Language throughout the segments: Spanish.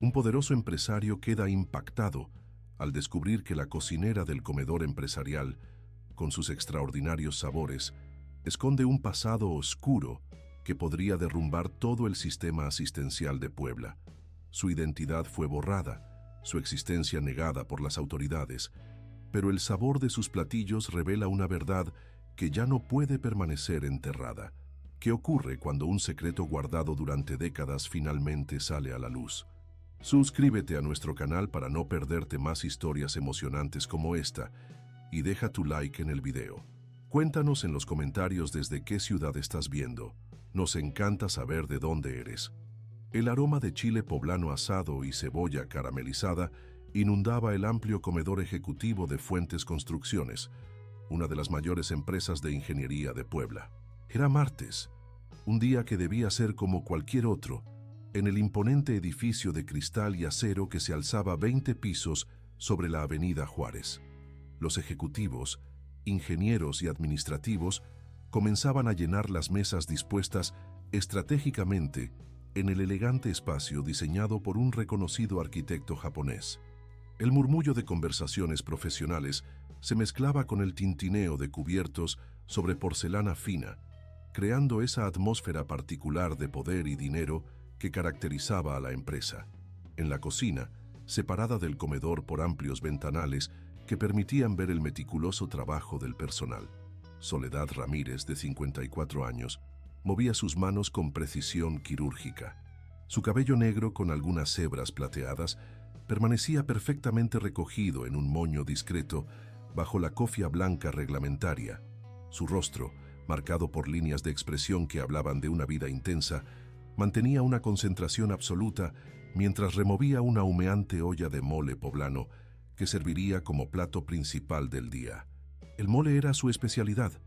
Un poderoso empresario queda impactado al descubrir que la cocinera del comedor empresarial, con sus extraordinarios sabores, esconde un pasado oscuro que podría derrumbar todo el sistema asistencial de Puebla. Su identidad fue borrada, su existencia negada por las autoridades, pero el sabor de sus platillos revela una verdad que ya no puede permanecer enterrada. ¿Qué ocurre cuando un secreto guardado durante décadas finalmente sale a la luz? Suscríbete a nuestro canal para no perderte más historias emocionantes como esta y deja tu like en el video. Cuéntanos en los comentarios desde qué ciudad estás viendo. Nos encanta saber de dónde eres. El aroma de chile poblano asado y cebolla caramelizada inundaba el amplio comedor ejecutivo de Fuentes Construcciones, una de las mayores empresas de ingeniería de Puebla. Era martes, un día que debía ser como cualquier otro, en el imponente edificio de cristal y acero que se alzaba 20 pisos sobre la avenida Juárez. Los ejecutivos, ingenieros y administrativos comenzaban a llenar las mesas dispuestas estratégicamente en el elegante espacio diseñado por un reconocido arquitecto japonés. El murmullo de conversaciones profesionales se mezclaba con el tintineo de cubiertos sobre porcelana fina, creando esa atmósfera particular de poder y dinero que caracterizaba a la empresa. En la cocina, separada del comedor por amplios ventanales que permitían ver el meticuloso trabajo del personal, Soledad Ramírez, de 54 años, movía sus manos con precisión quirúrgica. Su cabello negro con algunas hebras plateadas permanecía perfectamente recogido en un moño discreto bajo la cofia blanca reglamentaria. Su rostro, marcado por líneas de expresión que hablaban de una vida intensa, mantenía una concentración absoluta mientras removía una humeante olla de mole poblano que serviría como plato principal del día. El mole era su especialidad,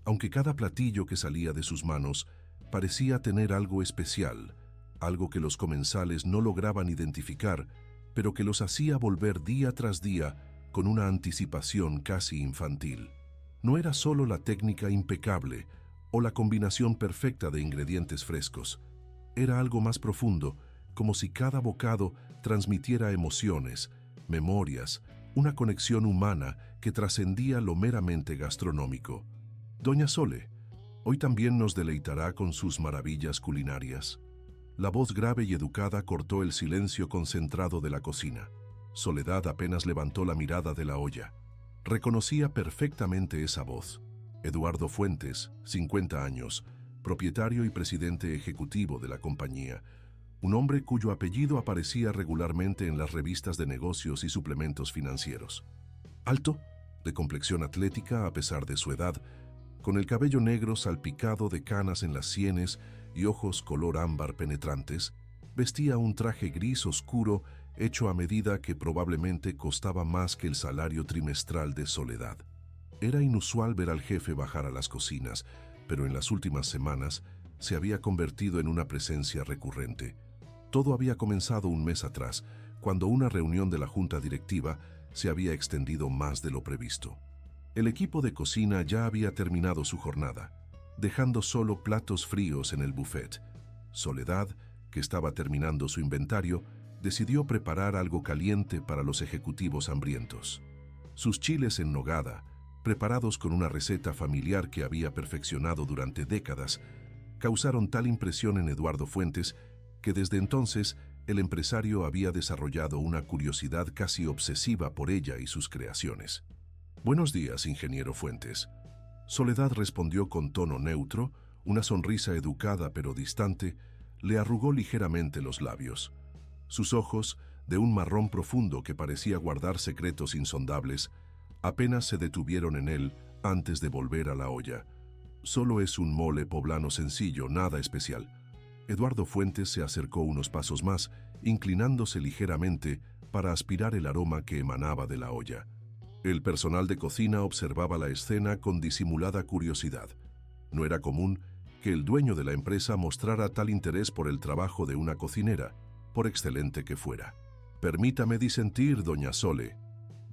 aunque cada platillo que salía de sus manos parecía tener algo especial, algo que los comensales no lograban identificar, pero que los hacía volver día tras día con una anticipación casi infantil. No era solo la técnica impecable o la combinación perfecta de ingredientes frescos. Era algo más profundo, como si cada bocado transmitiera emociones, memorias, una conexión humana que trascendía lo meramente gastronómico. Doña Sole, hoy también nos deleitará con sus maravillas culinarias. La voz grave y educada cortó el silencio concentrado de la cocina. Soledad apenas levantó la mirada de la olla. Reconocía perfectamente esa voz. Eduardo Fuentes, 50 años, propietario y presidente ejecutivo de la compañía, un hombre cuyo apellido aparecía regularmente en las revistas de negocios y suplementos financieros. Alto, de complexión atlética a pesar de su edad, con el cabello negro salpicado de canas en las sienes y ojos color ámbar penetrantes, vestía un traje gris oscuro hecho a medida que probablemente costaba más que el salario trimestral de Soledad. Era inusual ver al jefe bajar a las cocinas, pero en las últimas semanas se había convertido en una presencia recurrente. Todo había comenzado un mes atrás, cuando una reunión de la junta directiva se había extendido más de lo previsto. El equipo de cocina ya había terminado su jornada, dejando solo platos fríos en el buffet. Soledad, que estaba terminando su inventario, decidió preparar algo caliente para los ejecutivos hambrientos. Sus chiles en nogada, preparados con una receta familiar que había perfeccionado durante décadas, causaron tal impresión en Eduardo Fuentes que desde entonces el empresario había desarrollado una curiosidad casi obsesiva por ella y sus creaciones. «Buenos días, ingeniero Fuentes». Soledad respondió con tono neutro, una sonrisa educada pero distante, le arrugó ligeramente los labios. Sus ojos, de un marrón profundo que parecía guardar secretos insondables, apenas se detuvieron en él antes de volver a la olla. «Solo es un mole poblano sencillo, nada especial». Eduardo Fuentes se acercó unos pasos más, inclinándose ligeramente para aspirar el aroma que emanaba de la olla. El personal de cocina observaba la escena con disimulada curiosidad. No era común que el dueño de la empresa mostrara tal interés por el trabajo de una cocinera, por excelente que fuera. «Permítame disentir, doña Sole»,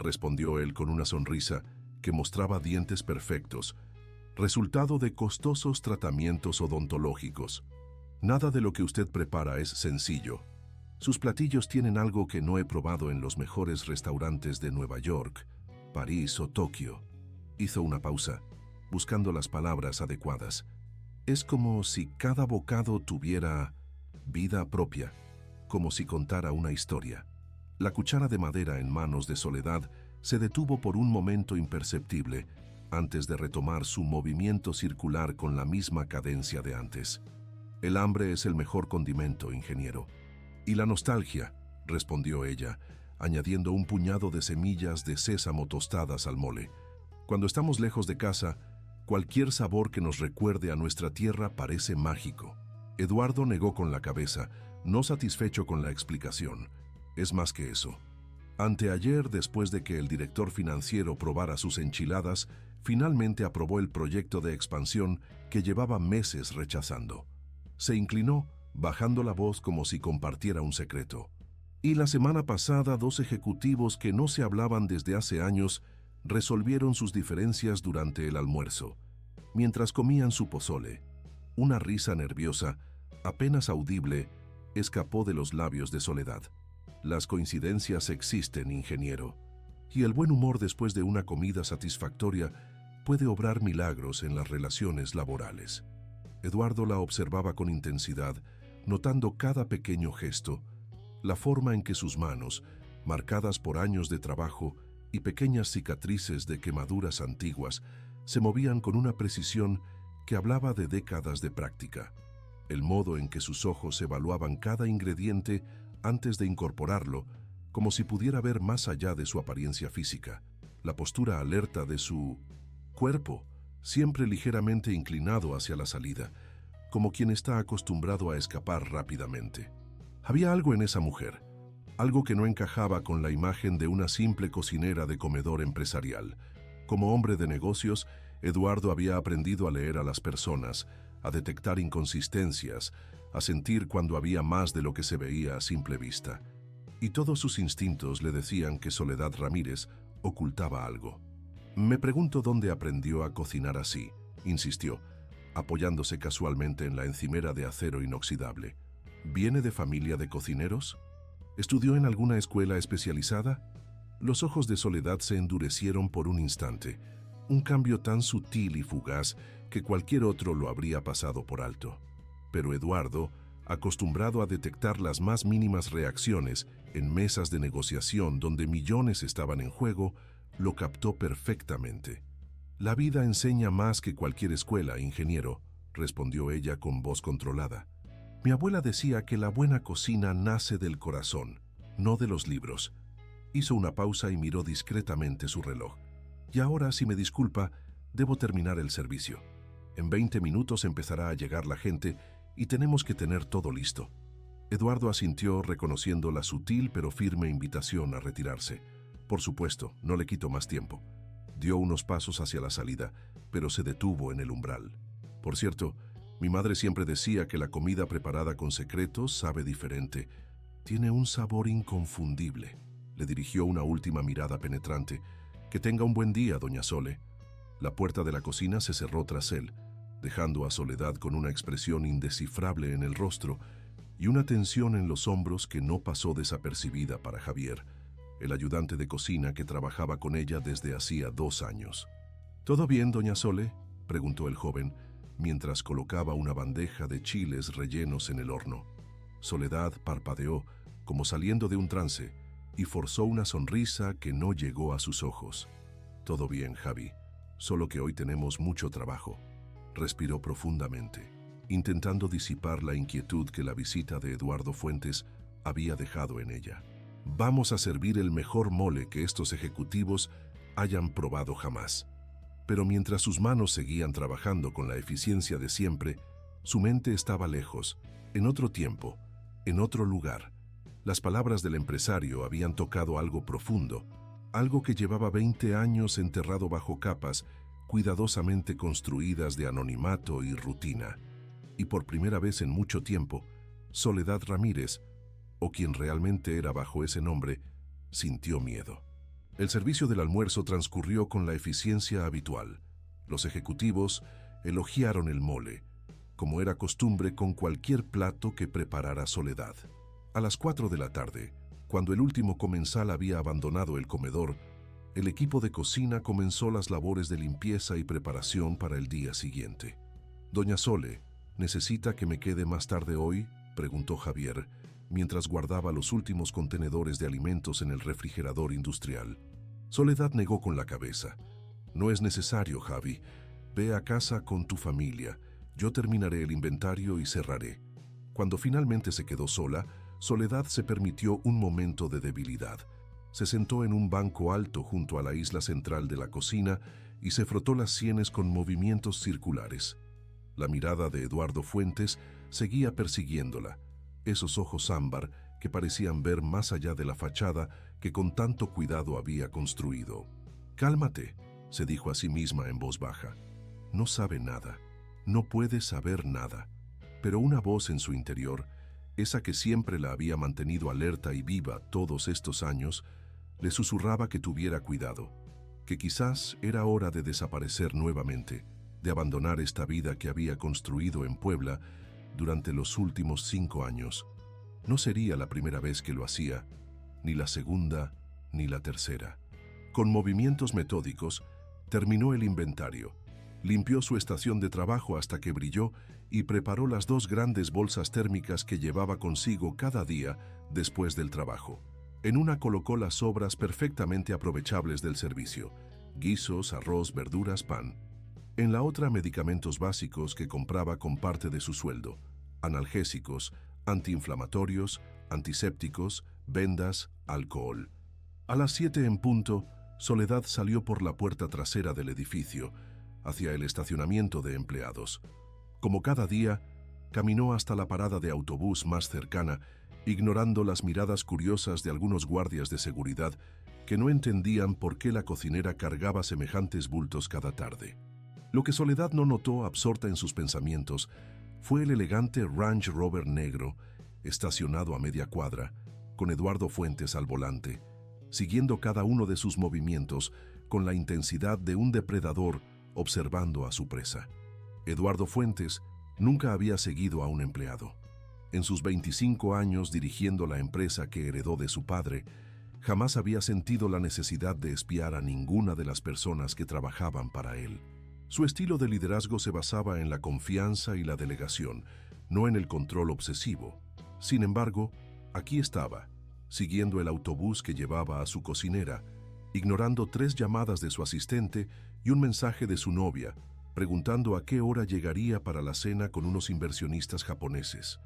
respondió él con una sonrisa que mostraba dientes perfectos, resultado de costosos tratamientos odontológicos. «Nada de lo que usted prepara es sencillo. Sus platillos tienen algo que no he probado en los mejores restaurantes de Nueva York, París o Tokio. Hizo una pausa, buscando las palabras adecuadas. Es como si cada bocado tuviera vida propia, como si contara una historia. La cuchara de madera en manos de Soledad se detuvo por un momento imperceptible antes de retomar su movimiento circular con la misma cadencia de antes. El hambre es el mejor condimento, ingeniero. Y la nostalgia, respondió ella, añadiendo un puñado de semillas de sésamo tostadas al mole. Cuando estamos lejos de casa, cualquier sabor que nos recuerde a nuestra tierra parece mágico. Eduardo negó con la cabeza, no satisfecho con la explicación. Es más que eso. Anteayer, después de que el director financiero probara sus enchiladas, finalmente aprobó el proyecto de expansión que llevaba meses rechazando. Se inclinó, bajando la voz como si compartiera un secreto. Y la semana pasada, 2 ejecutivos que no se hablaban desde hace años resolvieron sus diferencias durante el almuerzo, mientras comían su pozole. Una risa nerviosa, apenas audible, escapó de los labios de Soledad. Las coincidencias existen, ingeniero, y el buen humor después de una comida satisfactoria puede obrar milagros en las relaciones laborales. Eduardo la observaba con intensidad, notando cada pequeño gesto, la forma en que sus manos, marcadas por años de trabajo y pequeñas cicatrices de quemaduras antiguas, se movían con una precisión que hablaba de décadas de práctica. El modo en que sus ojos evaluaban cada ingrediente antes de incorporarlo, como si pudiera ver más allá de su apariencia física. La postura alerta de su cuerpo, siempre ligeramente inclinado hacia la salida, como quien está acostumbrado a escapar rápidamente. Había algo en esa mujer, algo que no encajaba con la imagen de una simple cocinera de comedor empresarial. Como hombre de negocios, Eduardo había aprendido a leer a las personas, a detectar inconsistencias, a sentir cuando había más de lo que se veía a simple vista. Y todos sus instintos le decían que Soledad Ramírez ocultaba algo. Me pregunto dónde aprendió a cocinar así, insistió, apoyándose casualmente en la encimera de acero inoxidable. ¿Viene de familia de cocineros? ¿Estudió en alguna escuela especializada? Los ojos de Soledad se endurecieron por un instante, un cambio tan sutil y fugaz que cualquier otro lo habría pasado por alto. Pero Eduardo, acostumbrado a detectar las más mínimas reacciones en mesas de negociación donde millones estaban en juego, lo captó perfectamente. La vida enseña más que cualquier escuela, ingeniero, respondió ella con voz controlada. Mi abuela decía que la buena cocina nace del corazón, no de los libros. Hizo una pausa y miró discretamente su reloj. Y ahora, si me disculpa, debo terminar el servicio. En 20 minutos empezará a llegar la gente y tenemos que tener todo listo. Eduardo asintió, reconociendo la sutil pero firme invitación a retirarse. Por supuesto, no le quito más tiempo. Dio unos pasos hacia la salida, pero se detuvo en el umbral. Por cierto, mi madre siempre decía que la comida preparada con secretos sabe diferente. Tiene un sabor inconfundible. Le dirigió una última mirada penetrante. Que tenga un buen día, doña Sole. La puerta de la cocina se cerró tras él, dejando a Soledad con una expresión indescifrable en el rostro y una tensión en los hombros que no pasó desapercibida para Javier, el ayudante de cocina que trabajaba con ella desde hacía 2 años. ¿Todo bien, doña Sole?, preguntó el joven, mientras colocaba una bandeja de chiles rellenos en el horno. Soledad parpadeó, como saliendo de un trance, y forzó una sonrisa que no llegó a sus ojos. Todo bien, Javi, solo que hoy tenemos mucho trabajo. Respiró profundamente, intentando disipar la inquietud que la visita de Eduardo Fuentes había dejado en ella. Vamos a servir el mejor mole que estos ejecutivos hayan probado jamás. Pero mientras sus manos seguían trabajando con la eficiencia de siempre, su mente estaba lejos, en otro tiempo, en otro lugar. Las palabras del empresario habían tocado algo profundo, algo que llevaba 20 años enterrado bajo capas cuidadosamente construidas de anonimato y rutina. Y por primera vez en mucho tiempo, Soledad Ramírez, o quien realmente era bajo ese nombre, sintió miedo. El servicio del almuerzo transcurrió con la eficiencia habitual. Los ejecutivos elogiaron el mole, como era costumbre con cualquier plato que preparara Soledad. A las 4 de la tarde, cuando el último comensal había abandonado el comedor, el equipo de cocina comenzó las labores de limpieza y preparación para el día siguiente. «Doña Sole, ¿necesita que me quede más tarde hoy?», preguntó Javier, mientras guardaba los últimos contenedores de alimentos en el refrigerador industrial. Soledad negó con la cabeza. «No es necesario, Javi. Ve a casa con tu familia. Yo terminaré el inventario y cerraré». Cuando finalmente se quedó sola, Soledad se permitió un momento de debilidad. Se sentó en un banco alto junto a la isla central de la cocina y se frotó las sienes con movimientos circulares. La mirada de Eduardo Fuentes seguía persiguiéndola, esos ojos ámbar que parecían ver más allá de la fachada que con tanto cuidado había construido. «Cálmate», se dijo a sí misma en voz baja. «No sabe nada, no puede saber nada». Pero una voz en su interior, esa que siempre la había mantenido alerta y viva todos estos años, le susurraba que tuviera cuidado, que quizás era hora de desaparecer nuevamente, de abandonar esta vida que había construido en Puebla durante los últimos 5 años. No sería la primera vez que lo hacía, ni la segunda, ni la tercera. Con movimientos metódicos, terminó el inventario, limpió su estación de trabajo hasta que brilló y preparó las 2 grandes bolsas térmicas que llevaba consigo cada día después del trabajo. En una colocó las sobras perfectamente aprovechables del servicio: guisos, arroz, verduras, pan. En la otra, medicamentos básicos que compraba con parte de su sueldo: analgésicos, antiinflamatorios, antisépticos, vendas, alcohol. A las 7 en punto, Soledad salió por la puerta trasera del edificio, hacia el estacionamiento de empleados. Como cada día, caminó hasta la parada de autobús más cercana, ignorando las miradas curiosas de algunos guardias de seguridad que no entendían por qué la cocinera cargaba semejantes bultos cada tarde. Lo que Soledad no notó, absorta en sus pensamientos, fue el elegante Range Rover negro, estacionado a media cuadra, con Eduardo Fuentes al volante, siguiendo cada uno de sus movimientos con la intensidad de un depredador observando a su presa. Eduardo Fuentes nunca había seguido a un empleado. En sus 25 años dirigiendo la empresa que heredó de su padre, jamás había sentido la necesidad de espiar a ninguna de las personas que trabajaban para él. Su estilo de liderazgo se basaba en la confianza y la delegación, no en el control obsesivo. Sin embargo, aquí estaba, siguiendo el autobús que llevaba a su cocinera, ignorando 3 llamadas de su asistente y un mensaje de su novia, preguntando a qué hora llegaría para la cena con unos inversionistas japoneses.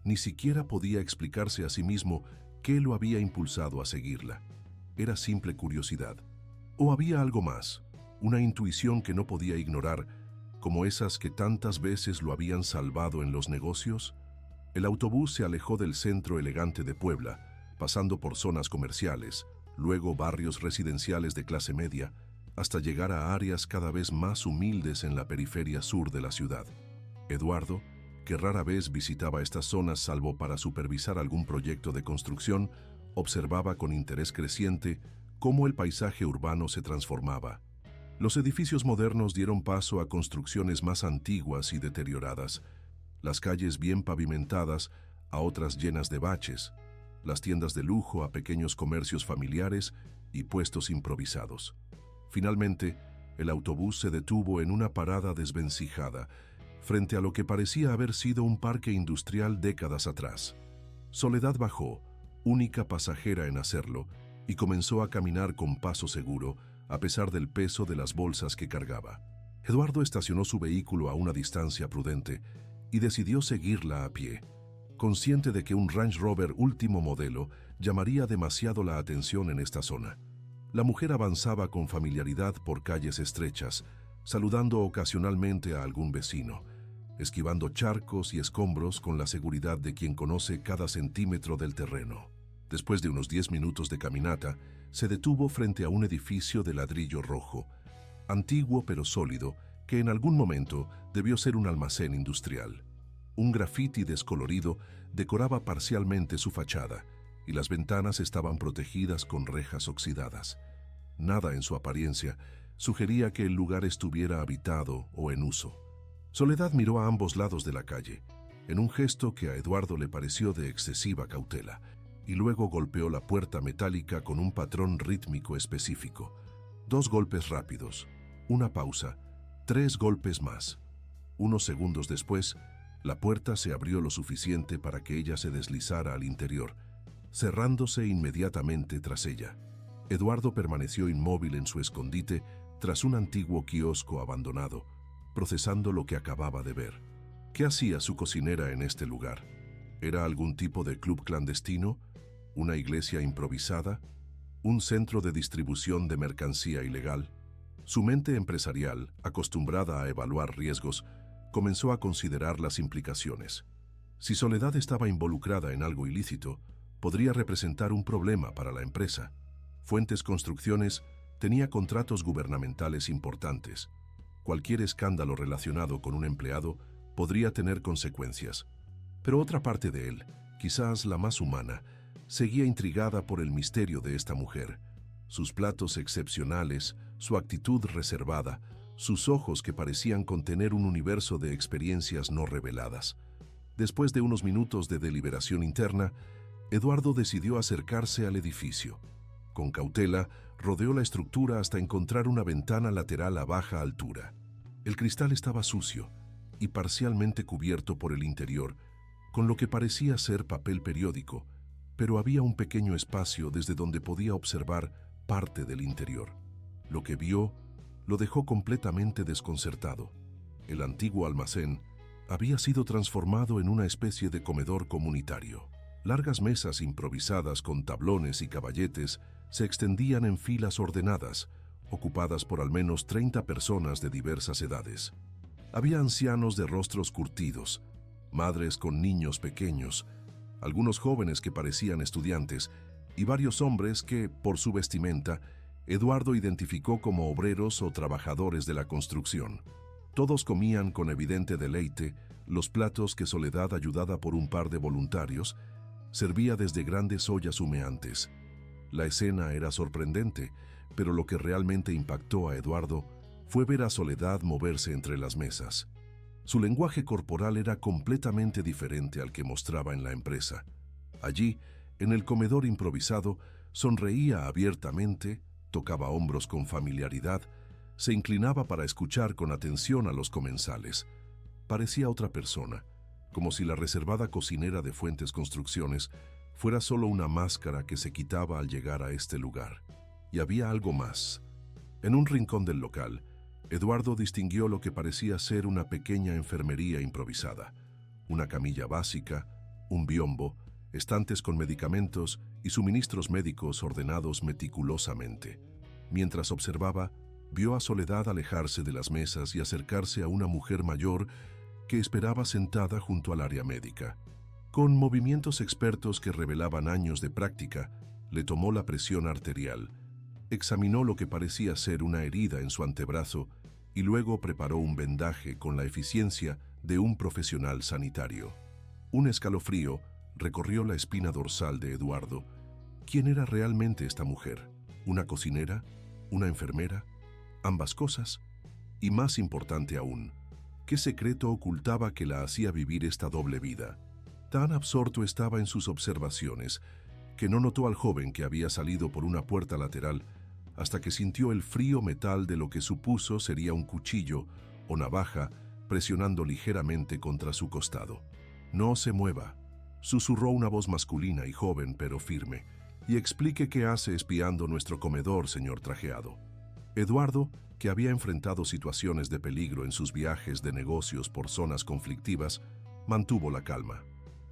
Ni siquiera podía explicarse a sí mismo qué lo había impulsado a seguirla. Era simple curiosidad. ¿O había algo más? Una intuición que no podía ignorar, como esas que tantas veces lo habían salvado en los negocios. El autobús se alejó del centro elegante de Puebla, pasando por zonas comerciales, luego barrios residenciales de clase media, hasta llegar a áreas cada vez más humildes en la periferia sur de la ciudad. Eduardo, que rara vez visitaba estas zonas salvo para supervisar algún proyecto de construcción, observaba con interés creciente cómo el paisaje urbano se transformaba. Los edificios modernos dieron paso a construcciones más antiguas y deterioradas, las calles bien pavimentadas a otras llenas de baches, las tiendas de lujo a pequeños comercios familiares y puestos improvisados. Finalmente, el autobús se detuvo en una parada desvencijada, frente a lo que parecía haber sido un parque industrial décadas atrás. Soledad bajó, única pasajera en hacerlo, y comenzó a caminar con paso seguro, a pesar del peso de las bolsas que cargaba. Eduardo estacionó su vehículo a una distancia prudente y decidió seguirla a pie, consciente de que un Range Rover último modelo llamaría demasiado la atención en esta zona. La mujer avanzaba con familiaridad por calles estrechas, saludando ocasionalmente a algún vecino, esquivando charcos y escombros con la seguridad de quien conoce cada centímetro del terreno. Después de unos 10 minutos de caminata, se detuvo frente a un edificio de ladrillo rojo, antiguo pero sólido, que en algún momento debió ser un almacén industrial. Un grafiti descolorido decoraba parcialmente su fachada, y las ventanas estaban protegidas con rejas oxidadas. Nada en su apariencia sugería que el lugar estuviera habitado o en uso. Soledad miró a ambos lados de la calle. en un gesto que a Eduardo le pareció de excesiva cautela, y luego golpeó la puerta metálica con un patrón rítmico específico. 2 golpes rápidos, una pausa, 3 golpes más. Unos segundos después, la puerta se abrió lo suficiente para que ella se deslizara al interior, cerrándose inmediatamente tras ella. Eduardo permaneció inmóvil en su escondite tras un antiguo kiosco abandonado, procesando lo que acababa de ver. ¿Qué hacía su cocinera en este lugar? ¿Era algún tipo de club clandestino? ¿Una iglesia improvisada? ¿Un centro de distribución de mercancía ilegal? Su mente empresarial, acostumbrada a evaluar riesgos, comenzó a considerar las implicaciones. Si Soledad estaba involucrada en algo ilícito, podría representar un problema para la empresa. Fuentes Construcciones tenía contratos gubernamentales importantes. Cualquier escándalo relacionado con un empleado podría tener consecuencias. Pero otra parte de él, quizás la más humana, seguía intrigada por el misterio de esta mujer. Sus platos excepcionales, su actitud reservada, sus ojos que parecían contener un universo de experiencias no reveladas. Después de unos minutos de deliberación interna, Eduardo decidió acercarse al edificio. Con cautela, rodeó la estructura hasta encontrar una ventana lateral a baja altura. El cristal estaba sucio y parcialmente cubierto por el interior, con lo que parecía ser papel periódico, pero había un pequeño espacio desde donde podía observar parte del interior. Lo que vio lo dejó completamente desconcertado. El antiguo almacén había sido transformado en una especie de comedor comunitario. Largas mesas improvisadas con tablones y caballetes se extendían en filas ordenadas, ocupadas por al menos 30 personas de diversas edades. Había ancianos de rostros curtidos, madres con niños pequeños, algunos jóvenes que parecían estudiantes y varios hombres que, por su vestimenta, Eduardo identificó como obreros o trabajadores de la construcción. Todos comían con evidente deleite los platos que Soledad, ayudada por un par de voluntarios, servía desde grandes ollas humeantes. La escena era sorprendente, pero lo que realmente impactó a Eduardo fue ver a Soledad moverse entre las mesas. Su lenguaje corporal era completamente diferente al que mostraba en la empresa. Allí, en el comedor improvisado, sonreía abiertamente, tocaba hombros con familiaridad, se inclinaba para escuchar con atención a los comensales. Parecía otra persona, como si la reservada cocinera de Fuentes Construcciones fuera solo una máscara que se quitaba al llegar a este lugar. Y había algo más. En un rincón del local, Eduardo distinguió lo que parecía ser una pequeña enfermería improvisada, una camilla básica, un biombo, estantes con medicamentos y suministros médicos ordenados meticulosamente. Mientras observaba, vio a Soledad alejarse de las mesas y acercarse a una mujer mayor que esperaba sentada junto al área médica. Con movimientos expertos que revelaban años de práctica, le tomó la presión arterial, examinó lo que parecía ser una herida en su antebrazo y luego preparó un vendaje con la eficiencia de un profesional sanitario. Un escalofrío recorrió la espina dorsal de Eduardo. ¿Quién era realmente esta mujer? ¿Una cocinera? ¿Una enfermera? ¿Ambas cosas? Y más importante aún, ¿qué secreto ocultaba que la hacía vivir esta doble vida? Tan absorto estaba en sus observaciones que no notó al joven que había salido por una puerta lateral hasta que sintió el frío metal de lo que supuso sería un cuchillo o navaja presionando ligeramente contra su costado. «No se mueva», susurró una voz masculina y joven pero firme, «y explique qué hace espiando nuestro comedor, señor trajeado». Eduardo, que había enfrentado situaciones de peligro en sus viajes de negocios por zonas conflictivas, mantuvo la calma.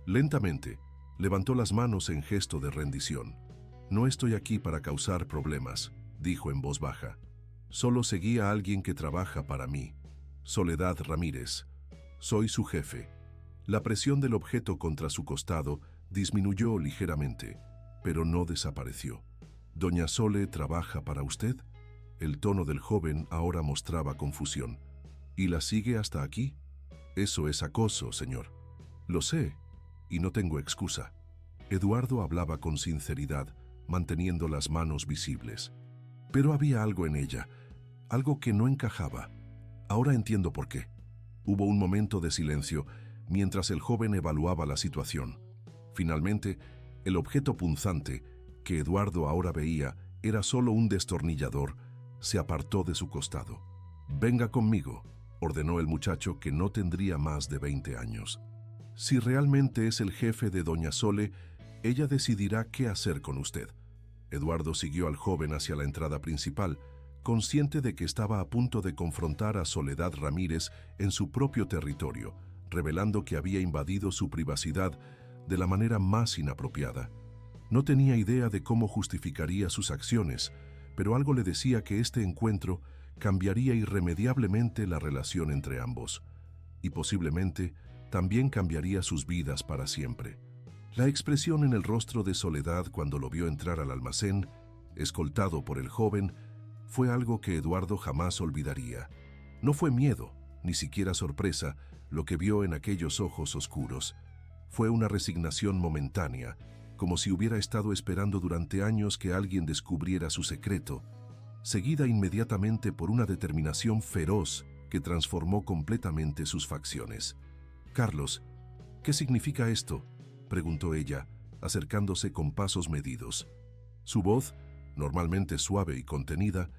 Lentamente, levantó las manos en gesto de rendición. «No estoy aquí para causar problemas», dijo en voz baja. «Solo seguí a alguien que trabaja para mí, Soledad Ramírez. Soy su jefe». La presión del objeto contra su costado disminuyó ligeramente, pero no desapareció. «¿Doña Sole trabaja para usted?». El tono del joven ahora mostraba confusión. «¿Y la sigue hasta aquí?». «Eso es acoso, señor». «Lo sé, y no tengo excusa». Eduardo hablaba con sinceridad, manteniendo las manos visibles. Pero había algo en ella, algo que no encajaba. «Ahora entiendo por qué». Hubo un momento de silencio, mientras el joven evaluaba la situación. Finalmente, el objeto punzante, que Eduardo ahora veía, era solo un destornillador, se apartó de su costado. «Venga conmigo», ordenó el muchacho, que no tendría más de 20 años. «Si realmente es el jefe de doña Sole, ella decidirá qué hacer con usted». Eduardo siguió al joven hacia la entrada principal, consciente de que estaba a punto de confrontar a Soledad Ramírez en su propio territorio, revelando que había invadido su privacidad de la manera más inapropiada. No tenía idea de cómo justificaría sus acciones, pero algo le decía que este encuentro cambiaría irremediablemente la relación entre ambos, y posiblemente también cambiaría sus vidas para siempre. La expresión en el rostro de Soledad cuando lo vio entrar al almacén, escoltado por el joven, fue algo que Eduardo jamás olvidaría. No fue miedo, ni siquiera sorpresa, lo que vio en aquellos ojos oscuros. Fue una resignación momentánea, como si hubiera estado esperando durante años que alguien descubriera su secreto, seguida inmediatamente por una determinación feroz que transformó completamente sus facciones. «Carlos, ¿qué significa esto?», preguntó ella, acercándose con pasos medidos. Su voz, normalmente suave y contenida,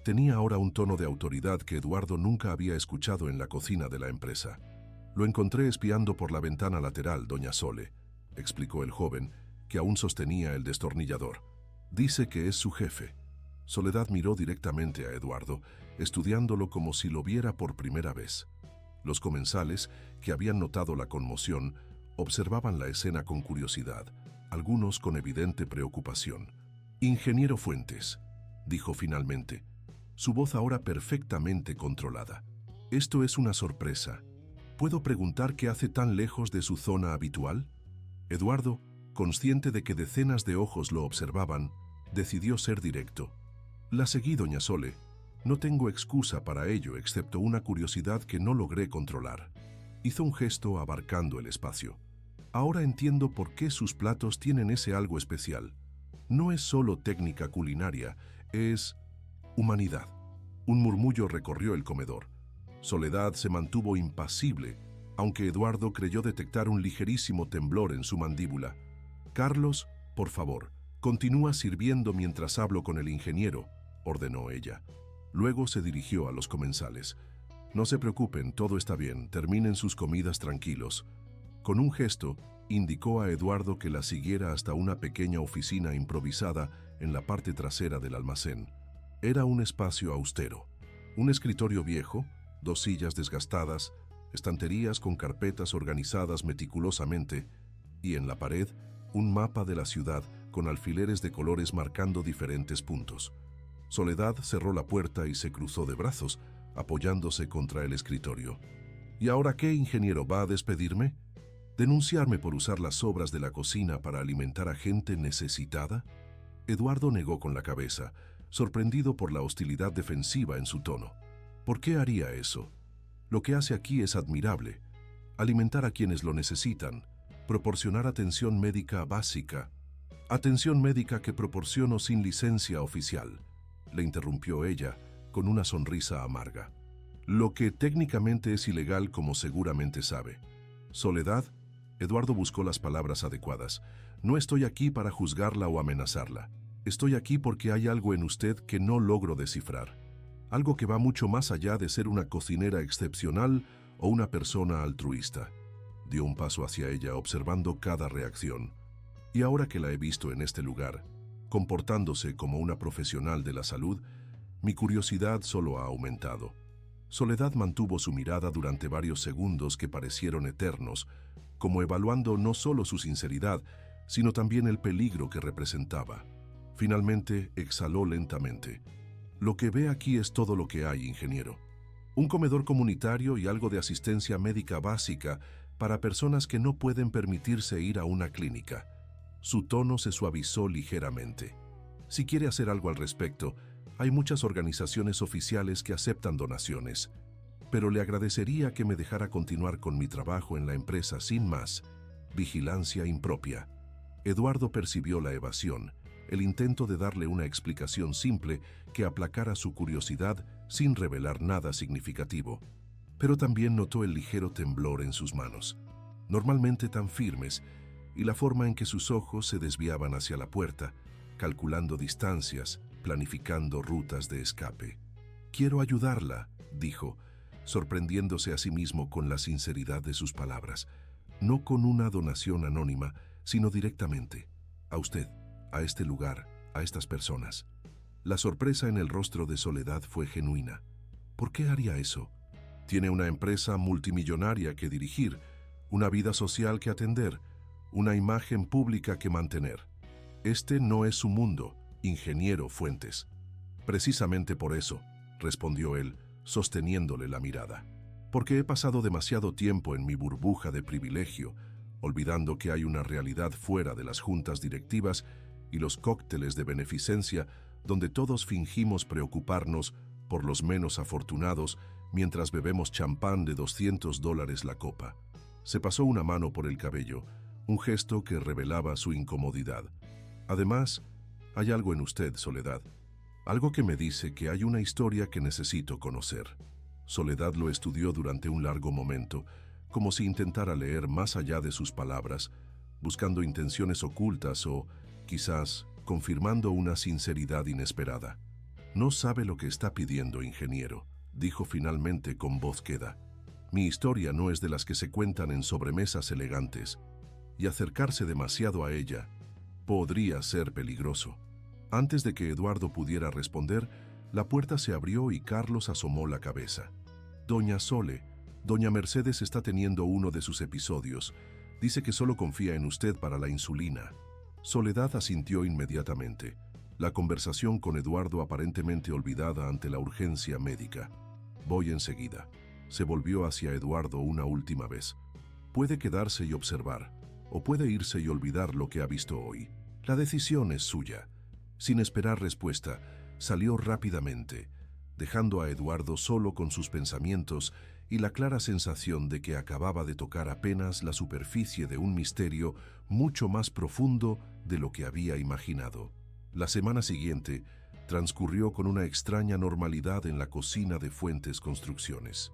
tenía ahora un tono de autoridad que Eduardo nunca había escuchado en la cocina de la empresa. «Lo encontré espiando por la ventana lateral, doña Sole», explicó el joven, que aún sostenía el destornillador. «Dice que es su jefe». Soledad miró directamente a Eduardo, estudiándolo como si lo viera por primera vez. Los comensales, que habían notado la conmoción, observaban la escena con curiosidad, algunos con evidente preocupación. «Ingeniero Fuentes», dijo finalmente, su voz ahora perfectamente controlada. «Esto es una sorpresa. ¿Puedo preguntar qué hace tan lejos de su zona habitual?» Eduardo, consciente de que decenas de ojos lo observaban, decidió ser directo. «La seguí, doña Sole. No tengo excusa para ello, excepto una curiosidad que no logré controlar». Hizo un gesto abarcando el espacio. «Ahora entiendo por qué sus platos tienen ese algo especial. No es solo técnica culinaria, es humanidad». Un murmullo recorrió el comedor. Soledad se mantuvo impasible, aunque Eduardo creyó detectar un ligerísimo temblor en su mandíbula. «Carlos, por favor, continúa sirviendo mientras hablo con el ingeniero», ordenó ella. Luego se dirigió a los comensales. «No se preocupen, todo está bien, terminen sus comidas tranquilos». Con un gesto, indicó a Eduardo que la siguiera hasta una pequeña oficina improvisada en la parte trasera del almacén. Era un espacio austero. Un escritorio viejo, 2 sillas desgastadas, estanterías con carpetas organizadas meticulosamente, y en la pared, un mapa de la ciudad con alfileres de colores marcando diferentes puntos. Soledad cerró la puerta y se cruzó de brazos, apoyándose contra el escritorio. «¿Y ahora qué, ingeniero? ¿Va a despedirme? ¿Denunciarme por usar las sobras de la cocina para alimentar a gente necesitada?» Eduardo negó con la cabeza, sorprendido por la hostilidad defensiva en su tono. «¿Por qué haría eso? Lo que hace aquí es admirable. Alimentar a quienes lo necesitan, proporcionar atención médica básica». «Atención médica que proporciono sin licencia oficial», le interrumpió ella, con una sonrisa amarga. «Lo que técnicamente es ilegal, como seguramente sabe». «Soledad», Eduardo buscó las palabras adecuadas, «no estoy aquí para juzgarla o amenazarla. Estoy aquí porque hay algo en usted que no logro descifrar. Algo que va mucho más allá de ser una cocinera excepcional o una persona altruista». Dio un paso hacia ella, observando cada reacción. «Y ahora que la he visto en este lugar, comportándose como una profesional de la salud, mi curiosidad solo ha aumentado». Soledad mantuvo su mirada durante varios segundos que parecieron eternos, como evaluando no solo su sinceridad, sino también el peligro que representaba. Finalmente exhaló lentamente. «Lo que ve aquí es todo lo que hay, ingeniero. Un comedor comunitario y algo de asistencia médica básica para personas que no pueden permitirse ir a una clínica». Su tono se suavizó ligeramente. «Si quiere hacer algo al respecto, hay muchas organizaciones oficiales que aceptan donaciones, pero le agradecería que me dejara continuar con mi trabajo en la empresa sin más vigilancia impropia». Eduardo percibió la evasión, el intento de darle una explicación simple que aplacara su curiosidad sin revelar nada significativo, pero también notó el ligero temblor en sus manos. normalmente tan firmes, y la forma en que sus ojos se desviaban hacia la puerta, calculando distancias, planificando rutas de escape. «Quiero ayudarla», dijo, sorprendiéndose a sí mismo con la sinceridad de sus palabras. «No con una donación anónima, sino directamente. A usted, a este lugar, a estas personas». La sorpresa en el rostro de Soledad fue genuina. ¿Por qué haría eso? Tiene una empresa multimillonaria que dirigir, una vida social que atender, una imagen pública que mantener. Este no es su mundo, ingeniero Fuentes. Precisamente por eso, respondió él, sosteniéndole la mirada. Porque he pasado demasiado tiempo en mi burbuja de privilegio, olvidando que hay una realidad fuera de las juntas directivas y los cócteles de beneficencia donde todos fingimos preocuparnos por los menos afortunados mientras bebemos champán de $200 la copa. Se pasó una mano por el cabello, un gesto que revelaba su incomodidad. Además, hay algo en usted, Soledad. Algo que me dice que hay una historia que necesito conocer. Soledad lo estudió durante un largo momento, como si intentara leer más allá de sus palabras, buscando intenciones ocultas o, quizás, confirmando una sinceridad inesperada. «No sabe lo que está pidiendo, ingeniero», dijo finalmente con voz queda. «Mi historia no es de las que se cuentan en sobremesas elegantes, y acercarse demasiado a ella podría ser peligroso». Antes de que Eduardo pudiera responder, la puerta se abrió y Carlos asomó la cabeza. «Doña Sole, doña Mercedes está teniendo uno de sus episodios. Dice que solo confía en usted para la insulina». Soledad asintió inmediatamente, la conversación con Eduardo aparentemente olvidada ante la urgencia médica. «Voy enseguida». Se volvió hacia Eduardo una última vez. «Puede quedarse y observar, o puede irse y olvidar lo que ha visto hoy. La decisión es suya». Sin esperar respuesta, salió rápidamente, dejando a Eduardo solo con sus pensamientos y la clara sensación de que acababa de tocar apenas la superficie de un misterio mucho más profundo de lo que había imaginado. La semana siguiente transcurrió con una extraña normalidad en la cocina de Fuentes Construcciones.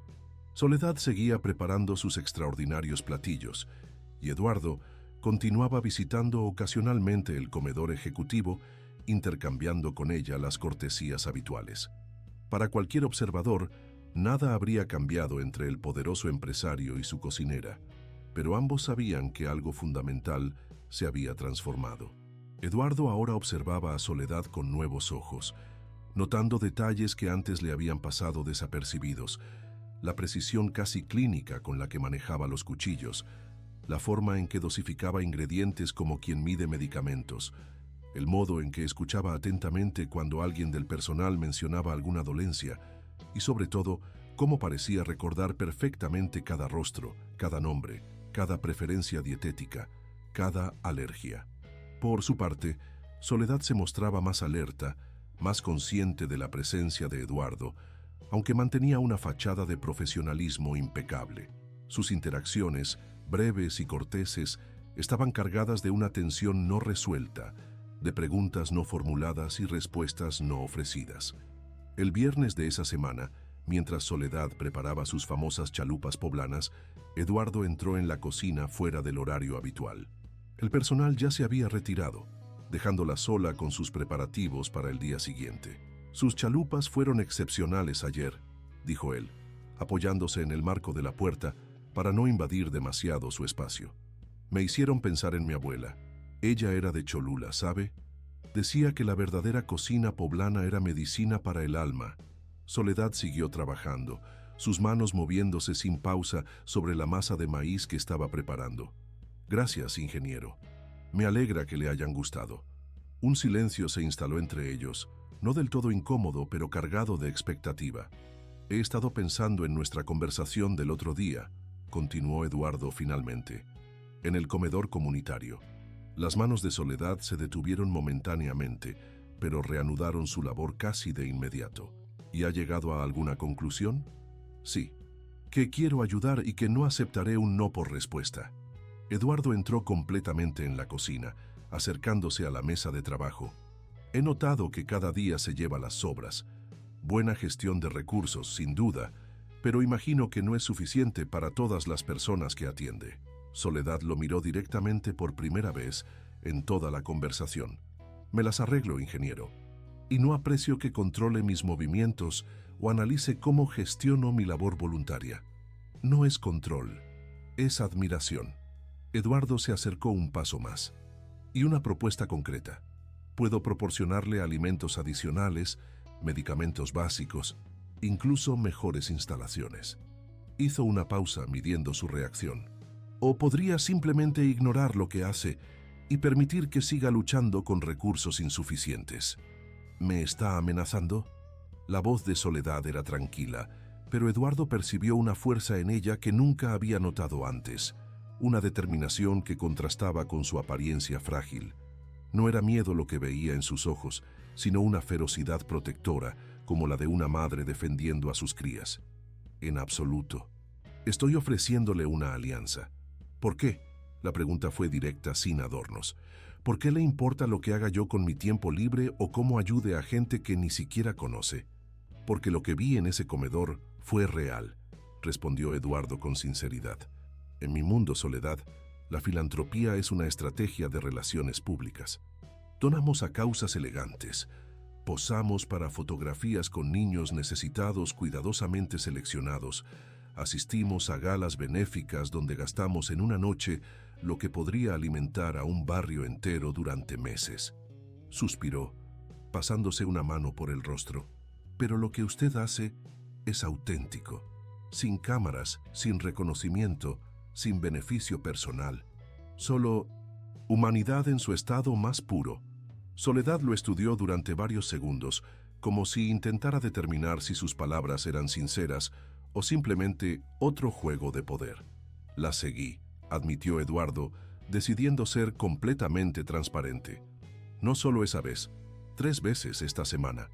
Soledad seguía preparando sus extraordinarios platillos, y Eduardo continuaba visitando ocasionalmente el comedor ejecutivo, intercambiando con ella las cortesías habituales. Para cualquier observador, nada habría cambiado entre el poderoso empresario y su cocinera, pero ambos sabían que algo fundamental se había transformado. Eduardo ahora observaba a Soledad con nuevos ojos, notando detalles que antes le habían pasado desapercibidos, la precisión casi clínica con la que manejaba los cuchillos, la forma en que dosificaba ingredientes como quien mide medicamentos, el modo en que escuchaba atentamente cuando alguien del personal mencionaba alguna dolencia, y sobre todo, cómo parecía recordar perfectamente cada rostro, cada nombre, cada preferencia dietética, cada alergia. Por su parte, Soledad se mostraba más alerta, más consciente de la presencia de Eduardo, aunque mantenía una fachada de profesionalismo impecable. Sus interacciones, breves y corteses, estaban cargadas de una tensión no resuelta, de preguntas no formuladas y respuestas no ofrecidas. El viernes de esa semana, mientras Soledad preparaba sus famosas chalupas poblanas, Eduardo entró en la cocina fuera del horario habitual. El personal ya se había retirado, dejándola sola con sus preparativos para el día siguiente. «Sus chalupas fueron excepcionales ayer», dijo él, apoyándose en el marco de la puerta para no invadir demasiado su espacio. «Me hicieron pensar en mi abuela. Ella era de Cholula, ¿sabe? Decía que la verdadera cocina poblana era medicina para el alma». Soledad siguió trabajando, sus manos moviéndose sin pausa sobre la masa de maíz que estaba preparando. «Gracias, ingeniero. Me alegra que le hayan gustado». Un silencio se instaló entre ellos, no del todo incómodo, pero cargado de expectativa. «He estado pensando en nuestra conversación del otro día», continuó Eduardo finalmente, «en el comedor comunitario». Las manos de Soledad se detuvieron momentáneamente, pero reanudaron su labor casi de inmediato. «¿Y ha llegado a alguna conclusión?» «Sí. Que quiero ayudar y que no aceptaré un no por respuesta». Eduardo entró completamente en la cocina, acercándose a la mesa de trabajo. «He notado que cada día se lleva las sobras. Buena gestión de recursos, sin duda, pero imagino que no es suficiente para todas las personas que atiende». Soledad lo miró directamente por primera vez en toda la conversación. Me las arreglo, ingeniero. Y no aprecio que controle mis movimientos o analice cómo gestiono mi labor voluntaria. No es control, es admiración. Eduardo se acercó un paso más. Y una propuesta concreta. Puedo proporcionarle alimentos adicionales, medicamentos básicos, incluso mejores instalaciones. Hizo una pausa midiendo su reacción. O podría simplemente ignorar lo que hace y permitir que siga luchando con recursos insuficientes. ¿Me está amenazando? La voz de Soledad era tranquila, pero Eduardo percibió una fuerza en ella que nunca había notado antes, una determinación que contrastaba con su apariencia frágil. No era miedo lo que veía en sus ojos, sino una ferocidad protectora, como la de una madre defendiendo a sus crías. En absoluto. Estoy ofreciéndole una alianza. ¿Por qué? La pregunta fue directa, sin adornos. ¿Por qué le importa lo que haga yo con mi tiempo libre o cómo ayude a gente que ni siquiera conoce? Porque lo que vi en ese comedor fue real, respondió Eduardo con sinceridad. En mi mundo, Soledad, la filantropía es una estrategia de relaciones públicas. Donamos a causas elegantes. Posamos para fotografías con niños necesitados cuidadosamente seleccionados. Asistimos a galas benéficas donde gastamos en una noche lo que podría alimentar a un barrio entero durante meses. Suspiró, pasándose una mano por el rostro. Pero lo que usted hace es auténtico, sin cámaras, sin reconocimiento, sin beneficio personal. Solo humanidad en su estado más puro. Soledad lo estudió durante varios segundos, como si intentara determinar si sus palabras eran sinceras o simplemente otro juego de poder. La seguí, admitió Eduardo, decidiendo ser completamente transparente. No solo esa vez, 3 veces esta semana.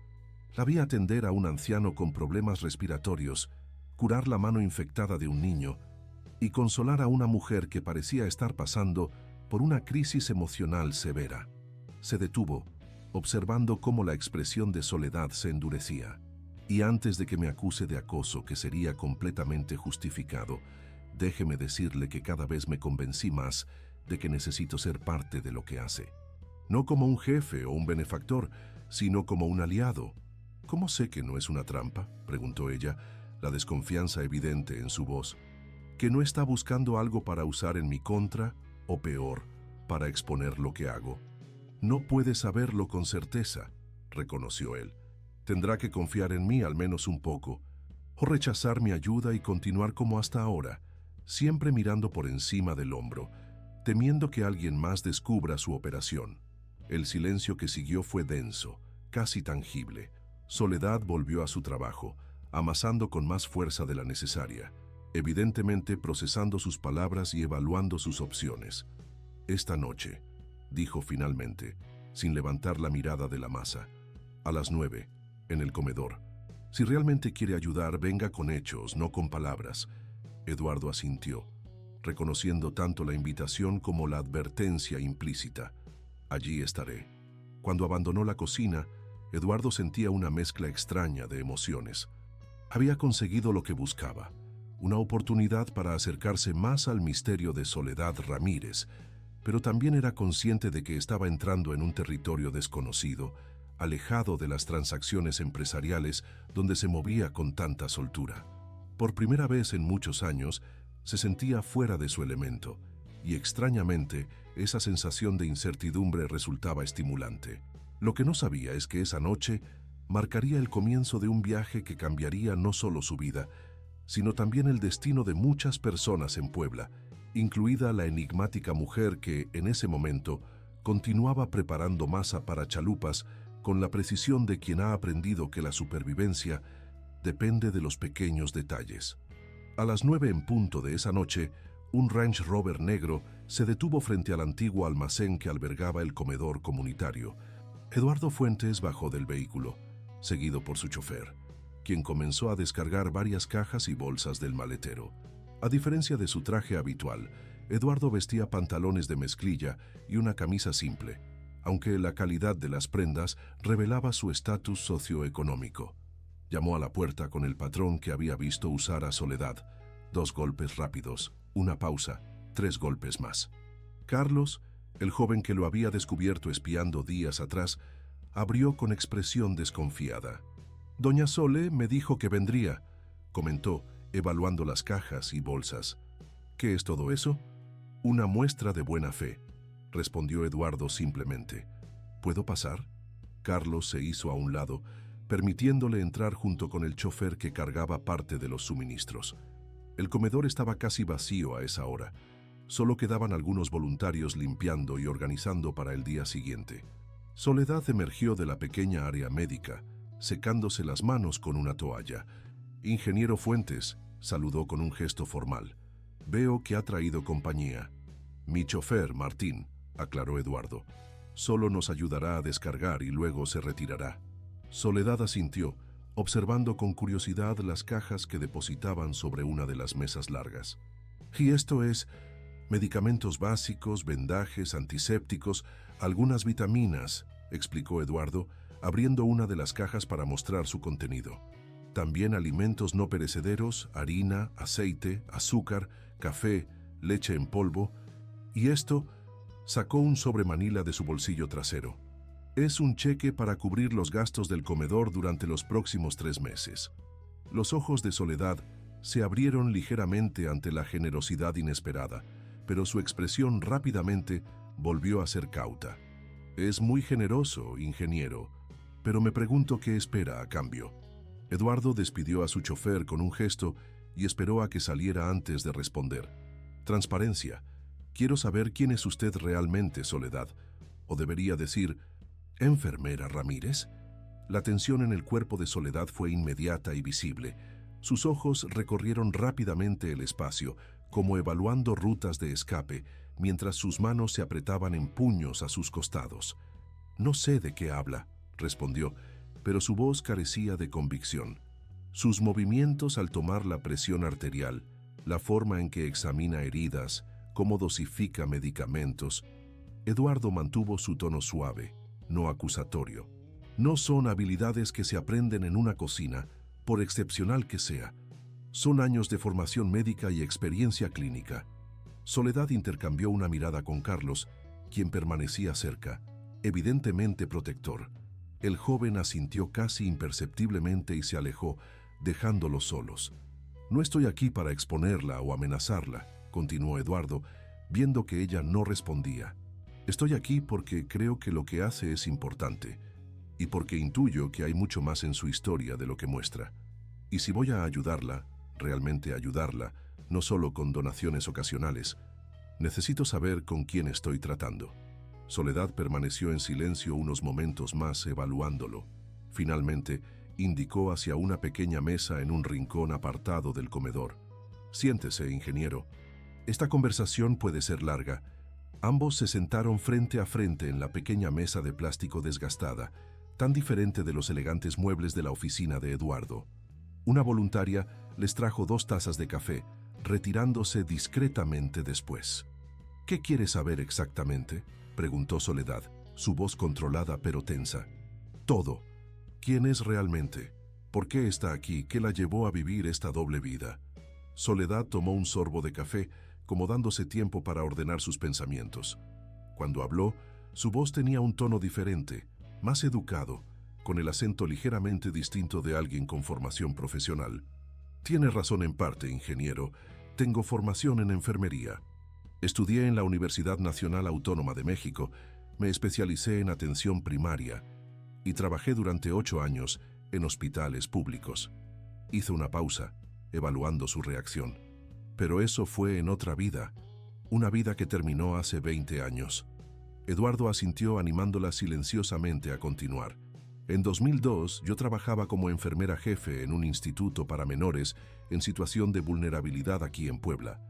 La vi atender a un anciano con problemas respiratorios, curar la mano infectada de un niño y consolar a una mujer que parecía estar pasando por una crisis emocional severa. Se detuvo, observando cómo la expresión de Soledad se endurecía. Y antes de que me acuse de acoso, que sería completamente justificado, déjeme decirle que cada vez me convencí más de que necesito ser parte de lo que hace. No como un jefe o un benefactor, sino como un aliado. ¿Cómo sé que no es una trampa?, preguntó ella, la desconfianza evidente en su voz. ¿Que no está buscando algo para usar en mi contra, o peor, para exponer lo que hago? No puede saberlo con certeza, reconoció él. Tendrá que confiar en mí al menos un poco, o rechazar mi ayuda y continuar como hasta ahora, siempre mirando por encima del hombro, temiendo que alguien más descubra su operación. El silencio que siguió fue denso, casi tangible. Soledad volvió a su trabajo, amasando con más fuerza de la necesaria, evidentemente procesando sus palabras y evaluando sus opciones. Esta noche, dijo finalmente, sin levantar la mirada de la masa, a las 9, en el comedor. Si realmente quiere ayudar, venga con hechos, no con palabras. Eduardo asintió, reconociendo tanto la invitación como la advertencia implícita. Allí estaré. Cuando abandonó la cocina, Eduardo sentía una mezcla extraña de emociones. Había conseguido lo que buscaba, una oportunidad para acercarse más al misterio de Soledad Ramírez, pero también era consciente de que estaba entrando en un territorio desconocido, alejado de las transacciones empresariales donde se movía con tanta soltura. Por primera vez en muchos años, se sentía fuera de su elemento, y extrañamente, esa sensación de incertidumbre resultaba estimulante. Lo que no sabía es que esa noche marcaría el comienzo de un viaje que cambiaría no solo su vida, sino también el destino de muchas personas en Puebla, incluida la enigmática mujer que, en ese momento, continuaba preparando masa para chalupas con la precisión de quien ha aprendido que la supervivencia depende de los pequeños detalles. A las 9 en punto de esa noche, un Range Rover negro se detuvo frente al antiguo almacén que albergaba el comedor comunitario. Eduardo Fuentes bajó del vehículo, seguido por su chofer, quien comenzó a descargar varias cajas y bolsas del maletero. A diferencia de su traje habitual, Eduardo vestía pantalones de mezclilla y una camisa simple, aunque la calidad de las prendas revelaba su estatus socioeconómico. Llamó a la puerta con el patrón que había visto usar a Soledad. 2 golpes rápidos, una pausa, 3 golpes más. Carlos, el joven que lo había descubierto espiando días atrás, abrió con expresión desconfiada. «Doña Sole me dijo que vendría», comentó, evaluando las cajas y bolsas. «¿Qué es todo eso?» «Una muestra de buena fe», respondió Eduardo simplemente. «¿Puedo pasar?» Carlos se hizo a un lado, permitiéndole entrar junto con el chofer que cargaba parte de los suministros. El comedor estaba casi vacío a esa hora. Solo quedaban algunos voluntarios limpiando y organizando para el día siguiente. Soledad emergió de la pequeña área médica, secándose las manos con una toalla. «Ingeniero Fuentes», saludó con un gesto formal. «Veo que ha traído compañía». «Mi chofer, Martín», aclaró Eduardo. «Solo nos ayudará a descargar y luego se retirará». Soledad asintió, observando con curiosidad las cajas que depositaban sobre una de las mesas largas. «¿Y esto es...?» «Medicamentos básicos, vendajes, antisépticos, algunas vitaminas», explicó Eduardo, abriendo una de las cajas para mostrar su contenido. «También alimentos no perecederos, harina, aceite, azúcar, café, leche en polvo. Y esto», sacó un sobremanila de su bolsillo trasero. «Es un cheque para cubrir los gastos del comedor durante los próximos 3 meses». Los ojos de Soledad se abrieron ligeramente ante la generosidad inesperada, pero su expresión rápidamente volvió a ser cauta. «Es muy generoso, ingeniero, pero me pregunto qué espera a cambio». Eduardo despidió a su chofer con un gesto y esperó a que saliera antes de responder. «Transparencia. Quiero saber quién es usted realmente, Soledad. O debería decir, ¿enfermera Ramírez?». La tensión en el cuerpo de Soledad fue inmediata y visible. Sus ojos recorrieron rápidamente el espacio, como evaluando rutas de escape, mientras sus manos se apretaban en puños a sus costados. «No sé de qué habla», respondió, pero su voz carecía de convicción. Sus movimientos al tomar la presión arterial, la forma en que examina heridas, cómo dosifica medicamentos. Eduardo mantuvo su tono suave, no acusatorio. «No son habilidades que se aprenden en una cocina, por excepcional que sea. Son años de formación médica y experiencia clínica». Soledad intercambió una mirada con Carlos, quien permanecía cerca, evidentemente protector. El joven asintió casi imperceptiblemente y se alejó, dejándolos solos. «No estoy aquí para exponerla o amenazarla», continuó Eduardo, viendo que ella no respondía. «Estoy aquí porque creo que lo que hace es importante, y porque intuyo que hay mucho más en su historia de lo que muestra. Y si voy a ayudarla, realmente ayudarla, no solo con donaciones ocasionales, necesito saber con quién estoy tratando». Soledad permaneció en silencio unos momentos más evaluándolo. Finalmente, indicó hacia una pequeña mesa en un rincón apartado del comedor. «Siéntese, ingeniero. Esta conversación puede ser larga». Ambos se sentaron frente a frente en la pequeña mesa de plástico desgastada, tan diferente de los elegantes muebles de la oficina de Eduardo. Una voluntaria les trajo 2 tazas de café, retirándose discretamente después. «¿Qué quiere saber exactamente?», preguntó Soledad, su voz controlada pero tensa. «Todo. ¿Quién es realmente? ¿Por qué está aquí? ¿Qué la llevó a vivir esta doble vida?». Soledad tomó un sorbo de café, como dándose tiempo para ordenar sus pensamientos. Cuando habló, su voz tenía un tono diferente, más educado, con el acento ligeramente distinto de alguien con formación profesional. «Tiene razón en parte, ingeniero. Tengo formación en enfermería. Estudié en la Universidad Nacional Autónoma de México, me especialicé en atención primaria y trabajé durante 8 años en hospitales públicos». Hizo una pausa, evaluando su reacción. «Pero eso fue en otra vida, una vida que terminó hace 20 años». Eduardo asintió animándola silenciosamente a continuar. «En 2002 yo trabajaba como enfermera jefe en un instituto para menores en situación de vulnerabilidad aquí en Puebla.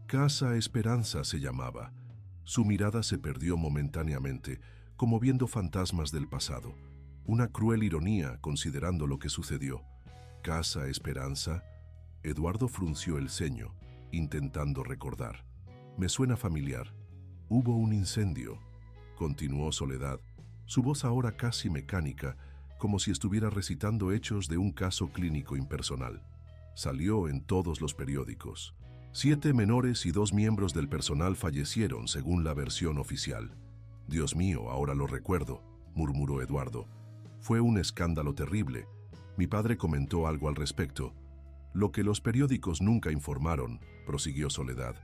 Casa Esperanza se llamaba». Su mirada se perdió momentáneamente, como viendo fantasmas del pasado. Una cruel ironía considerando lo que sucedió. «¿Casa Esperanza?». Eduardo frunció el ceño, intentando recordar. «Me suena familiar. Hubo un incendio», continuó Soledad, su voz ahora casi mecánica, como si estuviera recitando hechos de un caso clínico impersonal. «Salió en todos los periódicos». 7 menores y 2 miembros del personal fallecieron, según la versión oficial. Dios mío, ahora lo recuerdo, murmuró Eduardo. Fue un escándalo terrible. Mi padre comentó algo al respecto. Lo que los periódicos nunca informaron, prosiguió Soledad,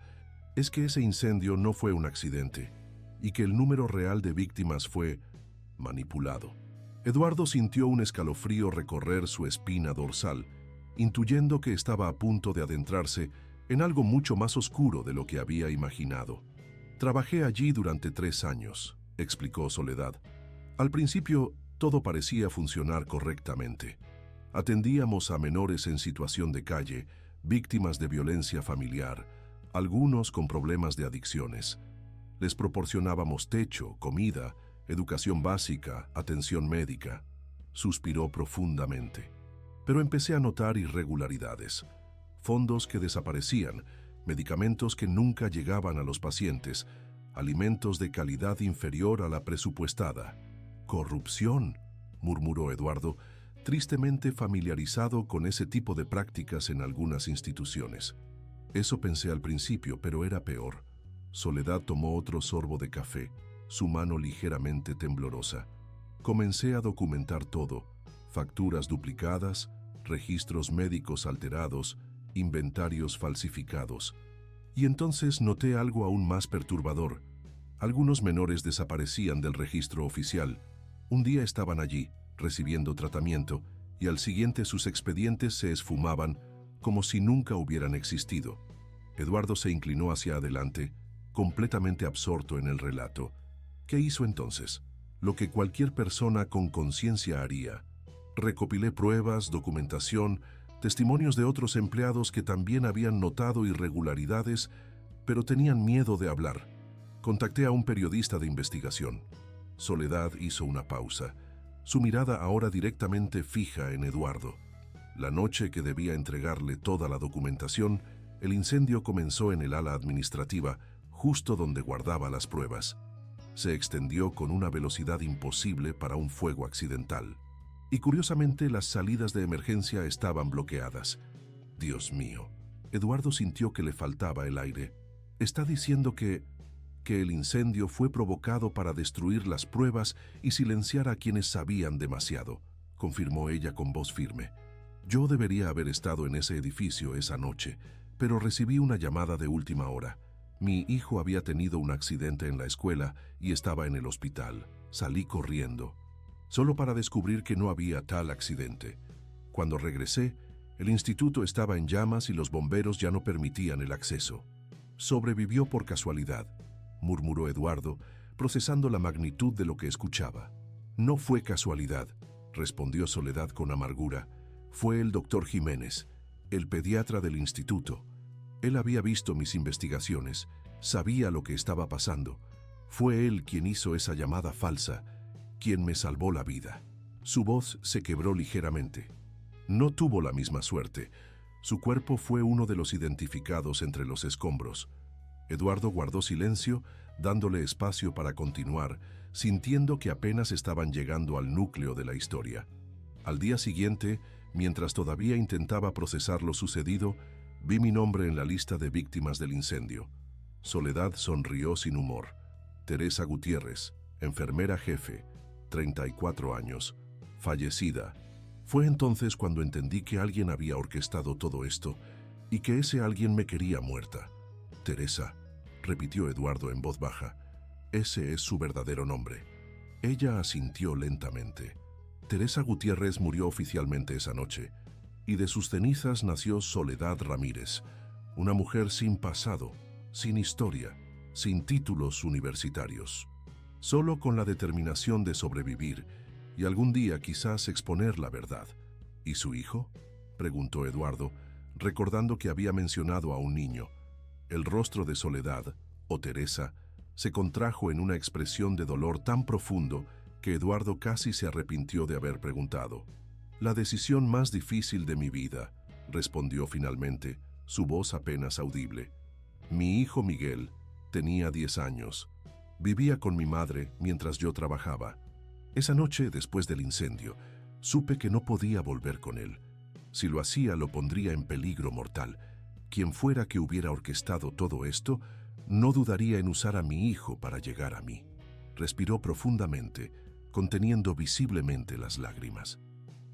es que ese incendio no fue un accidente y que el número real de víctimas fue manipulado. Eduardo sintió un escalofrío recorrer su espina dorsal, intuyendo que estaba a punto de adentrarse en algo mucho más oscuro de lo que había imaginado. Trabajé allí durante 3 años, explicó Soledad. Al principio, todo parecía funcionar correctamente. Atendíamos a menores en situación de calle, víctimas de violencia familiar, algunos con problemas de adicciones. Les proporcionábamos techo, comida, educación básica, atención médica. Suspiró profundamente. Pero empecé a notar irregularidades. Fondos que desaparecían, medicamentos que nunca llegaban a los pacientes, alimentos de calidad inferior a la presupuestada. «Corrupción», murmuró Eduardo, tristemente familiarizado con ese tipo de prácticas en algunas instituciones. Eso pensé al principio, pero era peor. Soledad tomó otro sorbo de café, su mano ligeramente temblorosa. Comencé a documentar todo: facturas duplicadas, registros médicos alterados, inventarios falsificados. Y entonces noté algo aún más perturbador. Algunos menores desaparecían del registro oficial. Un día estaban allí, recibiendo tratamiento, y al siguiente sus expedientes se esfumaban como si nunca hubieran existido. Eduardo se inclinó hacia adelante, completamente absorto en el relato. ¿Qué hizo entonces? Lo que cualquier persona con conciencia haría. Recopilé pruebas, documentación, testimonios de otros empleados que también habían notado irregularidades, pero tenían miedo de hablar. Contacté a un periodista de investigación. Soledad hizo una pausa, su mirada ahora directamente fija en Eduardo. La noche que debía entregarle toda la documentación, el incendio comenzó en el ala administrativa, justo donde guardaba las pruebas. Se extendió con una velocidad imposible para un fuego accidental. Y curiosamente las salidas de emergencia estaban bloqueadas. Dios mío, Eduardo sintió que le faltaba el aire. ¿Está diciendo que el incendio fue provocado para destruir las pruebas y silenciar a quienes sabían demasiado?, confirmó ella con voz firme. Yo debería haber estado en ese edificio esa noche, pero recibí una llamada de última hora. Mi hijo había tenido un accidente en la escuela y estaba en el hospital. Salí corriendo, solo para descubrir que no había tal accidente. Cuando regresé, el instituto estaba en llamas y los bomberos ya no permitían el acceso. Sobrevivió por casualidad, murmuró Eduardo, procesando la magnitud de lo que escuchaba. No fue casualidad, respondió Soledad con amargura. Fue el doctor Jiménez, el pediatra del instituto. Él había visto mis investigaciones, sabía lo que estaba pasando. Fue él quien hizo esa llamada falsa, quien me salvó la vida. Su voz se quebró ligeramente. No tuvo la misma suerte. Su cuerpo fue uno de los identificados entre los escombros. Eduardo guardó silencio, dándole espacio para continuar, sintiendo que apenas estaban llegando al núcleo de la historia. Al día siguiente, mientras todavía intentaba procesar lo sucedido, vi mi nombre en la lista de víctimas del incendio. Soledad sonrió sin humor. Teresa Gutiérrez, enfermera jefe, 34 años, fallecida. Fue entonces cuando entendí que alguien había orquestado todo esto y que ese alguien me quería muerta. Teresa, repitió Eduardo en voz baja. Ese es su verdadero nombre. Ella asintió lentamente. Teresa Gutiérrez murió oficialmente esa noche, y de sus cenizas nació Soledad Ramírez, una mujer sin pasado, sin historia, sin títulos universitarios, solo con la determinación de sobrevivir y algún día quizás exponer la verdad. ¿Y su hijo?, preguntó Eduardo, recordando que había mencionado a un niño. El rostro de Soledad, o Teresa, se contrajo en una expresión de dolor tan profundo que Eduardo casi se arrepintió de haber preguntado. La decisión más difícil de mi vida, respondió finalmente, su voz apenas audible. Mi hijo Miguel tenía 10 años. Vivía con mi madre mientras yo trabajaba. Esa noche, después del incendio, supe que no podía volver con él. Si lo hacía, lo pondría en peligro mortal. quien fuera que hubiera orquestado todo esto, no dudaría en usar a mi hijo para llegar a mí. Respiró profundamente, conteniendo visiblemente las lágrimas.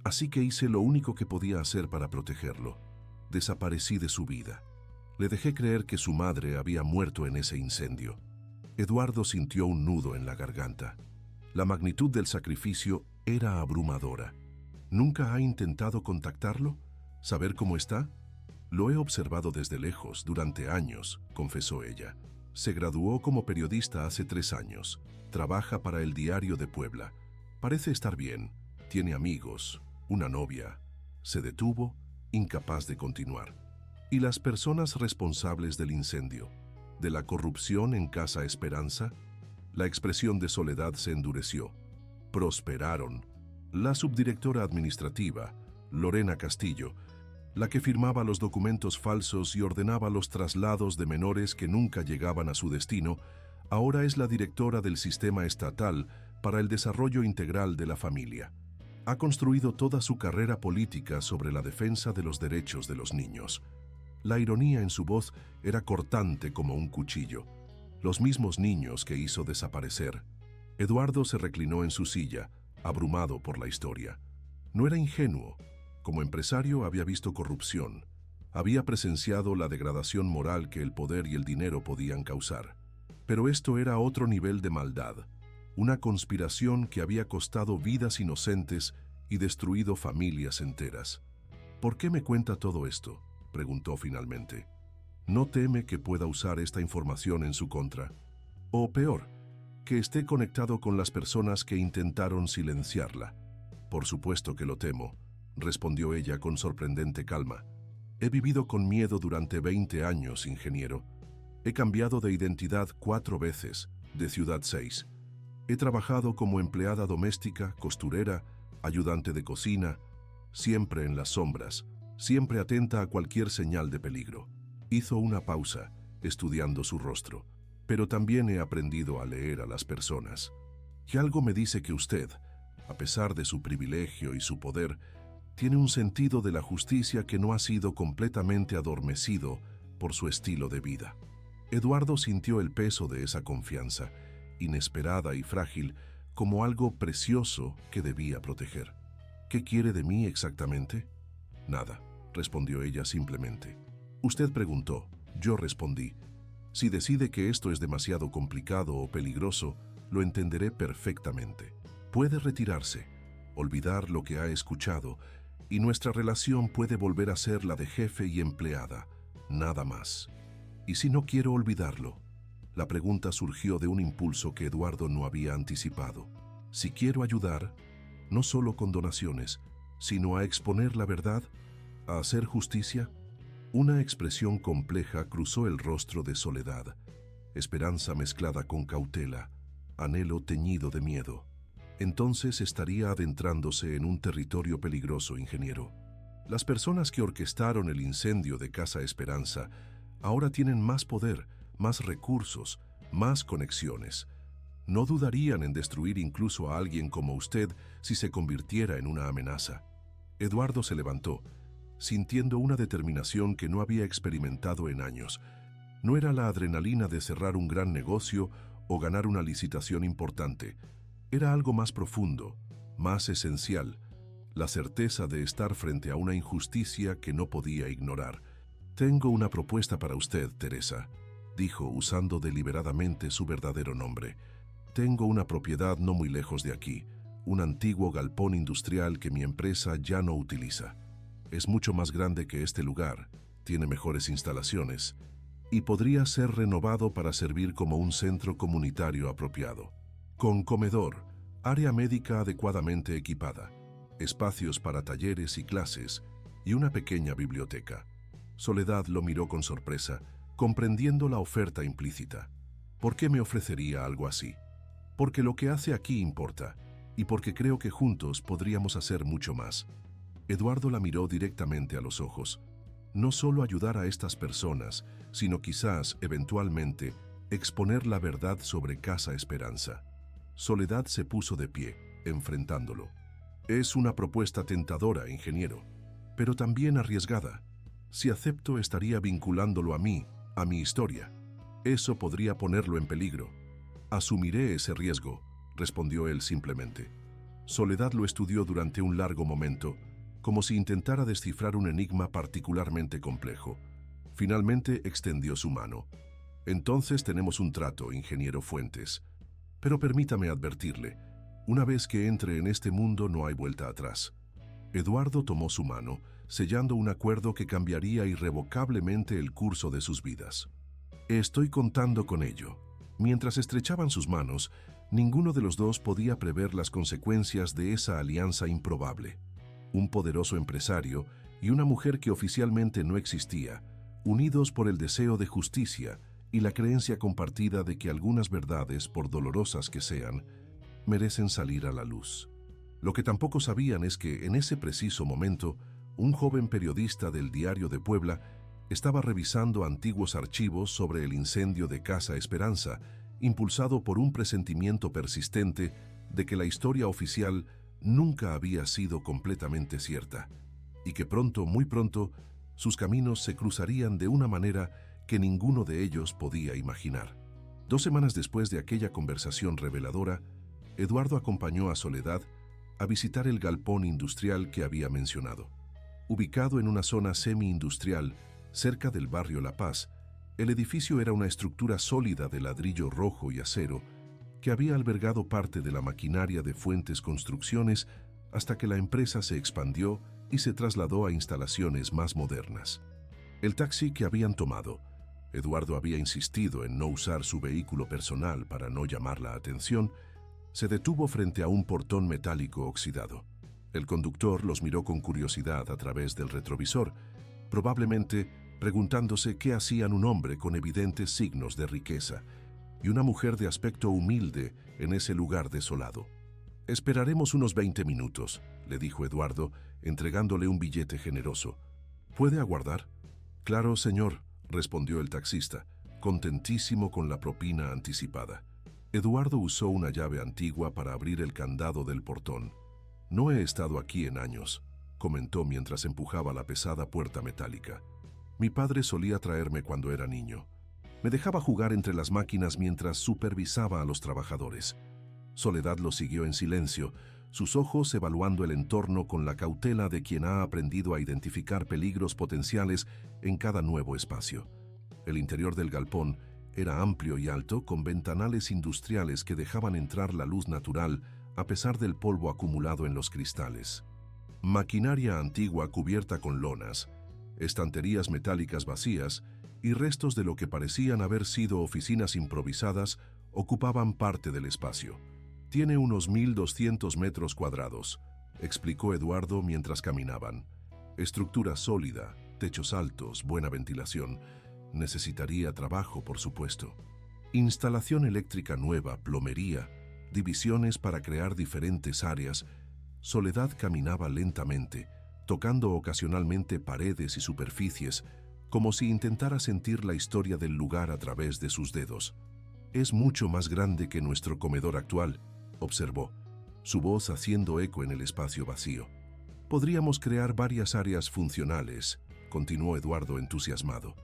Así que hice lo único que podía hacer para protegerlo. Desaparecí de su vida. Le dejé creer que su madre había muerto en ese incendio. Eduardo sintió un nudo en la garganta. La magnitud del sacrificio era abrumadora. ¿Nunca ha intentado contactarlo? ¿Saber cómo está? Lo he observado desde lejos durante años, confesó ella. Se graduó como periodista hace 3 años. Trabaja para el Diario de Puebla. Parece estar bien. Tiene amigos, una novia. Se detuvo, incapaz de continuar. ¿Y las personas responsables del incendio? ¿De la corrupción en Casa Esperanza? La expresión de Soledad se endureció. Prosperaron. La subdirectora administrativa, Lorena Castillo, la que firmaba los documentos falsos y ordenaba los traslados de menores que nunca llegaban a su destino, ahora es la directora del Sistema Estatal para el Desarrollo Integral de la Familia. Ha construido toda su carrera política sobre la defensa de los derechos de los niños. La ironía en su voz era cortante como un cuchillo. Los mismos niños que hizo desaparecer. Eduardo se reclinó en su silla, abrumado por la historia. No era ingenuo. Como empresario había visto corrupción. Había presenciado la degradación moral que el poder y el dinero podían causar. Pero esto era otro nivel de maldad. Una conspiración que había costado vidas inocentes y destruido familias enteras. ¿Por qué me cuenta todo esto?, preguntó finalmente. ¿No teme que pueda usar esta información en su contra? O peor, que esté conectado con las personas que intentaron silenciarla. Por supuesto que lo temo, respondió ella con sorprendente calma. He vivido con miedo durante 20 años, ingeniero. He cambiado de identidad 4 veces, de ciudad 6. He trabajado como empleada doméstica, costurera, ayudante de cocina, siempre en las sombras, siempre atenta a cualquier señal de peligro. Hizo una pausa, estudiando su rostro. Pero también he aprendido a leer a las personas. Y algo me dice que usted, a pesar de su privilegio y su poder, tiene un sentido de la justicia que no ha sido completamente adormecido por su estilo de vida. Eduardo sintió el peso de esa confianza, inesperada y frágil, como algo precioso que debía proteger. ¿Qué quiere de mí exactamente? Nada, respondió ella simplemente. Usted preguntó, yo respondí. Si decide que esto es demasiado complicado o peligroso, lo entenderé perfectamente. Puede retirarse, olvidar lo que ha escuchado, y nuestra relación puede volver a ser la de jefe y empleada, nada más. ¿Y si no quiero olvidarlo? La pregunta surgió de un impulso que Eduardo no había anticipado. Si quiero ayudar, no solo con donaciones, sino a exponer la verdad, a hacer justicia. Una expresión compleja cruzó el rostro de Soledad, esperanza mezclada con cautela, anhelo teñido de miedo. Entonces estaría adentrándose en un territorio peligroso, ingeniero. Las personas que orquestaron el incendio de Casa Esperanza ahora tienen más poder, más recursos, más conexiones. No dudarían en destruir incluso a alguien como usted si se convirtiera en una amenaza. Eduardo se levantó, sintiendo una determinación que no había experimentado en años. No era la adrenalina de cerrar un gran negocio o ganar una licitación importante. Era algo más profundo, más esencial, la certeza de estar frente a una injusticia que no podía ignorar. Tengo una propuesta para usted, Teresa, dijo usando deliberadamente su verdadero nombre. Tengo una propiedad no muy lejos de aquí, un antiguo galpón industrial que mi empresa ya no utiliza. Es mucho más grande que este lugar, tiene mejores instalaciones y podría ser renovado para servir como un centro comunitario apropiado. Con comedor, área médica adecuadamente equipada, espacios para talleres y clases y una pequeña biblioteca. Soledad lo miró con sorpresa, comprendiendo la oferta implícita. ¿Por qué me ofrecería algo así? Porque lo que hace aquí importa y porque creo que juntos podríamos hacer mucho más. Eduardo la miró directamente a los ojos. No solo ayudar a estas personas, sino quizás, eventualmente, exponer la verdad sobre Casa Esperanza. Soledad se puso de pie, enfrentándolo. Es una propuesta tentadora, ingeniero, pero también arriesgada. Si acepto, estaría vinculándolo a mí, a mi historia. Eso podría ponerlo en peligro. Asumiré ese riesgo, respondió él simplemente. Soledad lo estudió durante un largo momento, como si intentara descifrar un enigma particularmente complejo. Finalmente extendió su mano. Entonces tenemos un trato, ingeniero Fuentes. Pero permítame advertirle, una vez que entre en este mundo no hay vuelta atrás. Eduardo tomó su mano, sellando un acuerdo que cambiaría irrevocablemente el curso de sus vidas. Estoy contando con ello. Mientras estrechaban sus manos, ninguno de los dos podía prever las consecuencias de esa alianza improbable. Un poderoso empresario y una mujer que oficialmente no existía, unidos por el deseo de justicia y la creencia compartida de que algunas verdades, por dolorosas que sean, merecen salir a la luz. Lo que tampoco sabían es que, en ese preciso momento, un joven periodista del Diario de Puebla estaba revisando antiguos archivos sobre el incendio de Casa Esperanza, impulsado por un presentimiento persistente de que la historia oficial nunca había sido completamente cierta, y que pronto, muy pronto, sus caminos se cruzarían de una manera que ninguno de ellos podía imaginar. 2 semanas después de aquella conversación reveladora, Eduardo acompañó a Soledad a visitar el galpón industrial que había mencionado. Ubicado en una zona semi-industrial, cerca del barrio La Paz, el edificio era una estructura sólida de ladrillo rojo y acero que había albergado parte de la maquinaria de Fuentes Construcciones hasta que la empresa se expandió y se trasladó a instalaciones más modernas. El taxi que habían tomado, Eduardo había insistido en no usar su vehículo personal para no llamar la atención, se detuvo frente a un portón metálico oxidado. El conductor los miró con curiosidad a través del retrovisor, probablemente preguntándose qué hacían un hombre con evidentes signos de riqueza y una mujer de aspecto humilde en ese lugar desolado. «Esperaremos unos 20 minutos», le dijo Eduardo, entregándole un billete generoso. «¿Puede aguardar?» «Claro, señor», respondió el taxista, contentísimo con la propina anticipada. Eduardo usó una llave antigua para abrir el candado del portón. «No he estado aquí en años», comentó mientras empujaba la pesada puerta metálica. «Mi padre solía traerme cuando era niño. Me dejaba jugar entre las máquinas mientras supervisaba a los trabajadores». Soledad lo siguió en silencio, sus ojos evaluando el entorno con la cautela de quien ha aprendido a identificar peligros potenciales en cada nuevo espacio. El interior del galpón era amplio y alto, con ventanales industriales que dejaban entrar la luz natural a pesar del polvo acumulado en los cristales. Maquinaria antigua cubierta con lonas, estanterías metálicas vacías y restos de lo que parecían haber sido oficinas improvisadas ocupaban parte del espacio. «Tiene unos 1.200 metros cuadrados», explicó Eduardo mientras caminaban. «Estructura sólida, techos altos, buena ventilación. Necesitaría trabajo, por supuesto. Instalación eléctrica nueva, plomería, divisiones para crear diferentes áreas». Soledad caminaba lentamente, tocando ocasionalmente paredes y superficies, como si intentara sentir la historia del lugar a través de sus dedos. «Es mucho más grande que nuestro comedor actual», observó, su voz haciendo eco en el espacio vacío. «Podríamos crear varias áreas funcionales», continuó Eduardo entusiasmado.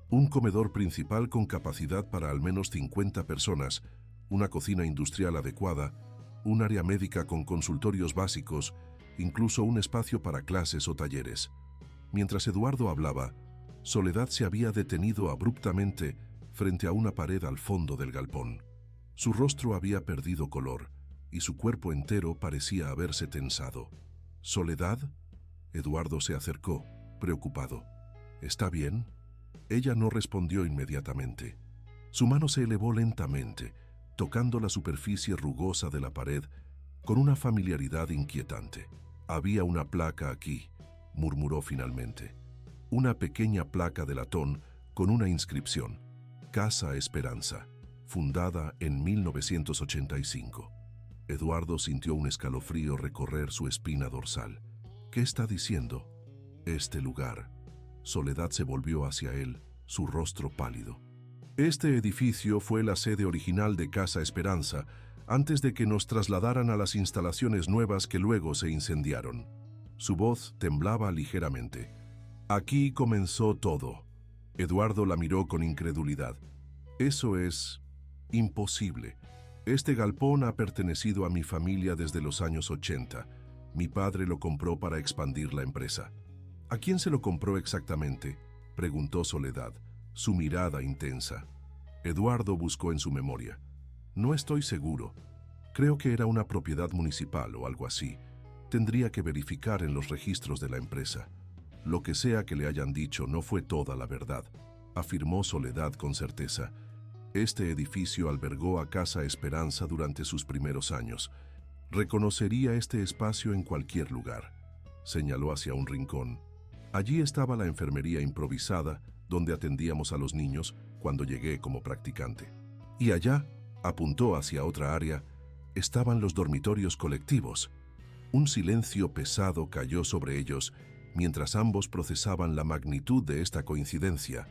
«Un comedor principal con capacidad para al menos 50 personas, una cocina industrial adecuada, un área médica con consultorios básicos, incluso un espacio para clases o talleres». Mientras Eduardo hablaba, Soledad se había detenido abruptamente frente a una pared al fondo del galpón. Su rostro había perdido color y su cuerpo entero parecía haberse tensado. «¿Soledad?» Eduardo se acercó, preocupado. «¿Está bien?» Ella no respondió inmediatamente. Su mano se elevó lentamente, tocando la superficie rugosa de la pared con una familiaridad inquietante. «Había una placa aquí», murmuró finalmente. Una pequeña placa de latón con una inscripción: «Casa Esperanza, fundada en 1985». Eduardo sintió un escalofrío recorrer su espina dorsal. «¿Qué está diciendo?» «Este lugar». Soledad se volvió hacia él, su rostro pálido. «Este edificio fue la sede original de Casa Esperanza, antes de que nos trasladaran a las instalaciones nuevas que luego se incendiaron». Su voz temblaba ligeramente. Aquí comenzó todo. Eduardo la miró con incredulidad. Eso es imposible. Este galpón ha pertenecido a mi familia desde los años 80. Mi padre lo compró para expandir la empresa. ¿A quién se lo compró exactamente?, preguntó Soledad, su mirada intensa. Eduardo buscó en su memoria. No estoy seguro. Creo que era una propiedad municipal o algo así. Tendría que verificar en los registros de la empresa. Lo que sea que le hayan dicho no fue toda la verdad, afirmó Soledad con certeza. Este edificio albergó a Casa Esperanza durante sus primeros años. Reconocería este espacio en cualquier lugar. Señaló hacia un rincón. Allí estaba la enfermería improvisada, donde atendíamos a los niños cuando llegué como practicante. Y allá, apuntó hacia otra área, estaban los dormitorios colectivos. Un silencio pesado cayó sobre ellos mientras ambos procesaban la magnitud de esta coincidencia.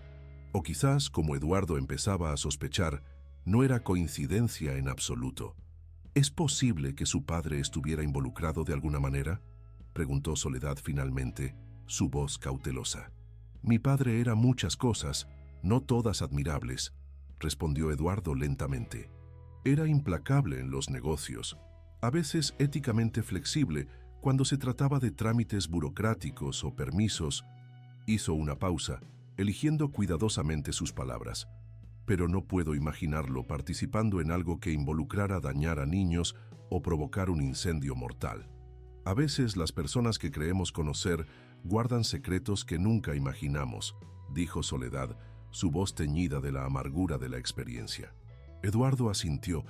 O quizás, como Eduardo empezaba a sospechar, no era coincidencia en absoluto. ¿Es posible que su padre estuviera involucrado de alguna manera?, preguntó Soledad finalmente, su voz cautelosa. Mi padre era muchas cosas, no todas admirables, respondió Eduardo lentamente. Era implacable en los negocios, a veces éticamente flexible cuando se trataba de trámites burocráticos o permisos. Hizo una pausa, eligiendo cuidadosamente sus palabras. Pero no puedo imaginarlo participando en algo que involucrara dañar a niños o provocar un incendio mortal. A veces las personas que creemos conocer guardan secretos que nunca imaginamos, dijo Soledad, su voz teñida de la amargura de la experiencia. Eduardo asintió,